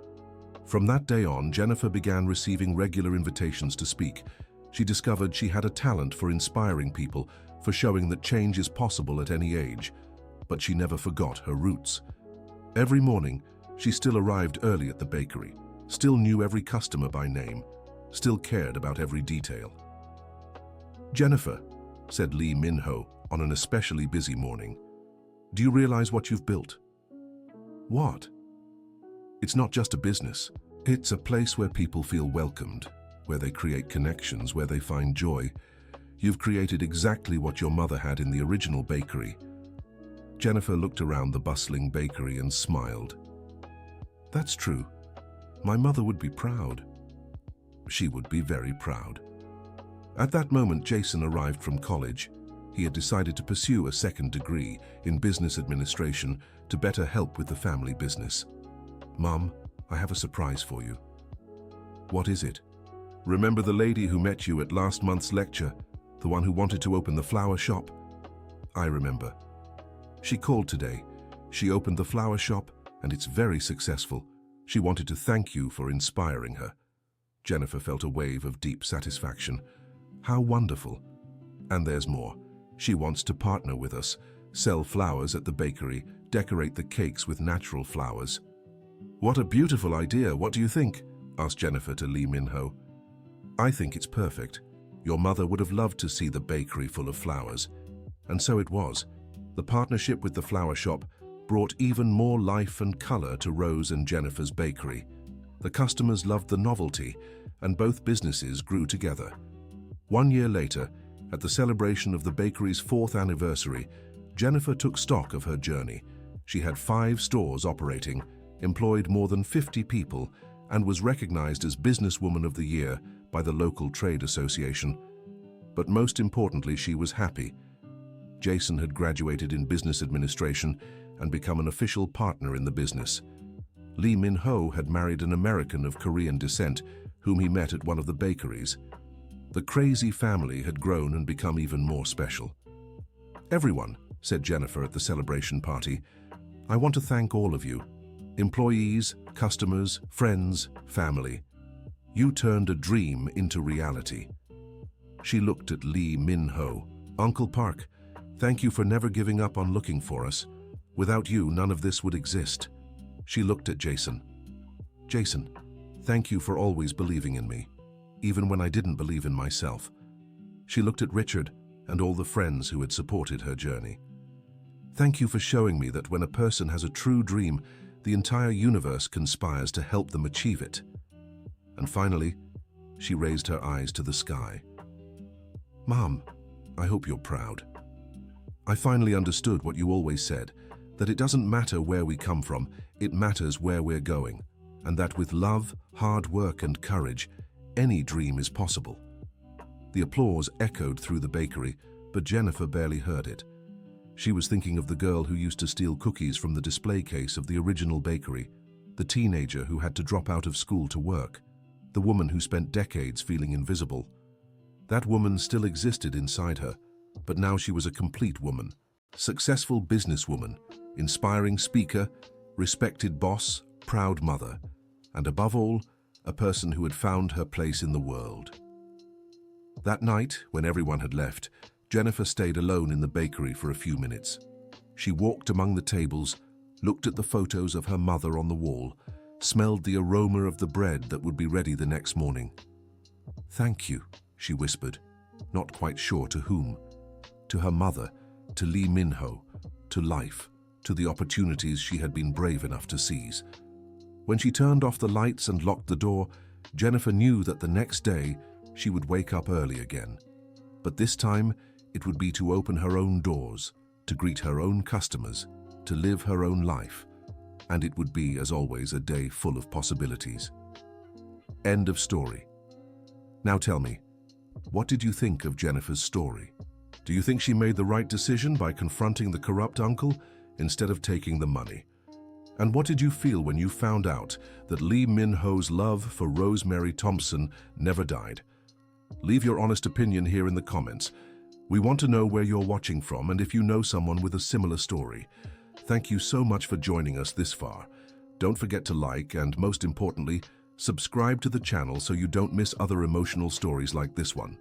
From that day on, Jennifer began receiving regular invitations to speak. She discovered she had a talent for inspiring people, for showing that change is possible at any age. But she never forgot her roots. Every morning, she still arrived early at the bakery, still knew every customer by name, still cared about every detail. "Jennifer," said Lee Minho on an especially busy morning, "do you realize what you've built?" "What?" "It's not just a business. It's a place where people feel welcomed, where they create connections, where they find joy. You've created exactly what your mother had in the original bakery." Jennifer looked around the bustling bakery and smiled. "That's true. My mother would be proud." She would be very proud. At that moment, Jason arrived from college. He had decided to pursue a second degree in business administration to better help with the family business. "Mom, I have a surprise for you." "What is it?" "Remember the lady who met you at last month's lecture? The one who wanted to open the flower shop? I remember. She called today. She opened the flower shop, and it's very successful. She wanted to thank you for inspiring her." Jennifer felt a wave of deep satisfaction. How wonderful. And there's more. She wants to partner with us, sell flowers at the bakery, decorate the cakes with natural flowers. "What a beautiful idea. What do you think?" asked Jennifer to Lee Min-ho. "I think it's perfect. Your mother would have loved to see the bakery full of flowers." And so it was. The partnership with the flower shop brought even more life and color to Rose and Jennifer's bakery. The customers loved the novelty, and both businesses grew together. 1 year later, at the celebration of the bakery's 4th anniversary, Jennifer took stock of her journey. She had 5 stores operating, employed more than 50 people, and was recognized as Businesswoman of the Year by the local trade association. But most importantly, she was happy. Jason had graduated in business administration and become an official partner in the business. Lee Min-ho had married an American of Korean descent whom he met at one of the bakeries. The crazy family had grown and become even more special. "Everyone," said Jennifer at the celebration party, "I want to thank all of you. Employees, customers, friends, family. You turned a dream into reality." She looked at Lee Min-ho. "Uncle Park, thank you for never giving up on looking for us. Without you, none of this would exist." She looked at Jason. "Jason, thank you for always believing in me, even when I didn't believe in myself." She looked at Richard and all the friends who had supported her journey. "Thank you for showing me that when a person has a true dream, the entire universe conspires to help them achieve it." And finally, she raised her eyes to the sky. "Mom, I hope you're proud. I finally understood what you always said, that it doesn't matter where we come from, it matters where we're going, and that with love, hard work, and courage, any dream is possible." The applause echoed through the bakery, but Jennifer barely heard it. She was thinking of the girl who used to steal cookies from the display case of the original bakery, the teenager who had to drop out of school to work, the woman who spent decades feeling invisible. That woman still existed inside her, but now she was a complete woman, successful businesswoman, inspiring speaker, respected boss, proud mother, and above all, a person who had found her place in the world. That night, when everyone had left, Jennifer stayed alone in the bakery for a few minutes. She walked among the tables, looked at the photos of her mother on the wall, smelled the aroma of the bread that would be ready the next morning. "Thank you," she whispered, not quite sure to whom. To her mother, to Lee Min-ho, to life, to the opportunities she had been brave enough to seize. When she turned off the lights and locked the door, Jennifer knew that the next day she would wake up early again. But this time, it would be to open her own doors, to greet her own customers, to live her own life. And it would be, as always, a day full of possibilities. End of story. Now tell me, what did you think of Jennifer's story? Do you think she made the right decision by confronting the corrupt uncle instead of taking the money? And what did you feel when you found out that Lee Min-ho's love for Rosemary Thompson never died? Leave your honest opinion here in the comments. We want to know where you're watching from and if you know someone with a similar story. Thank you so much for joining us this far. Don't forget to like and, most importantly, subscribe to the channel so you don't miss other emotional stories like this one.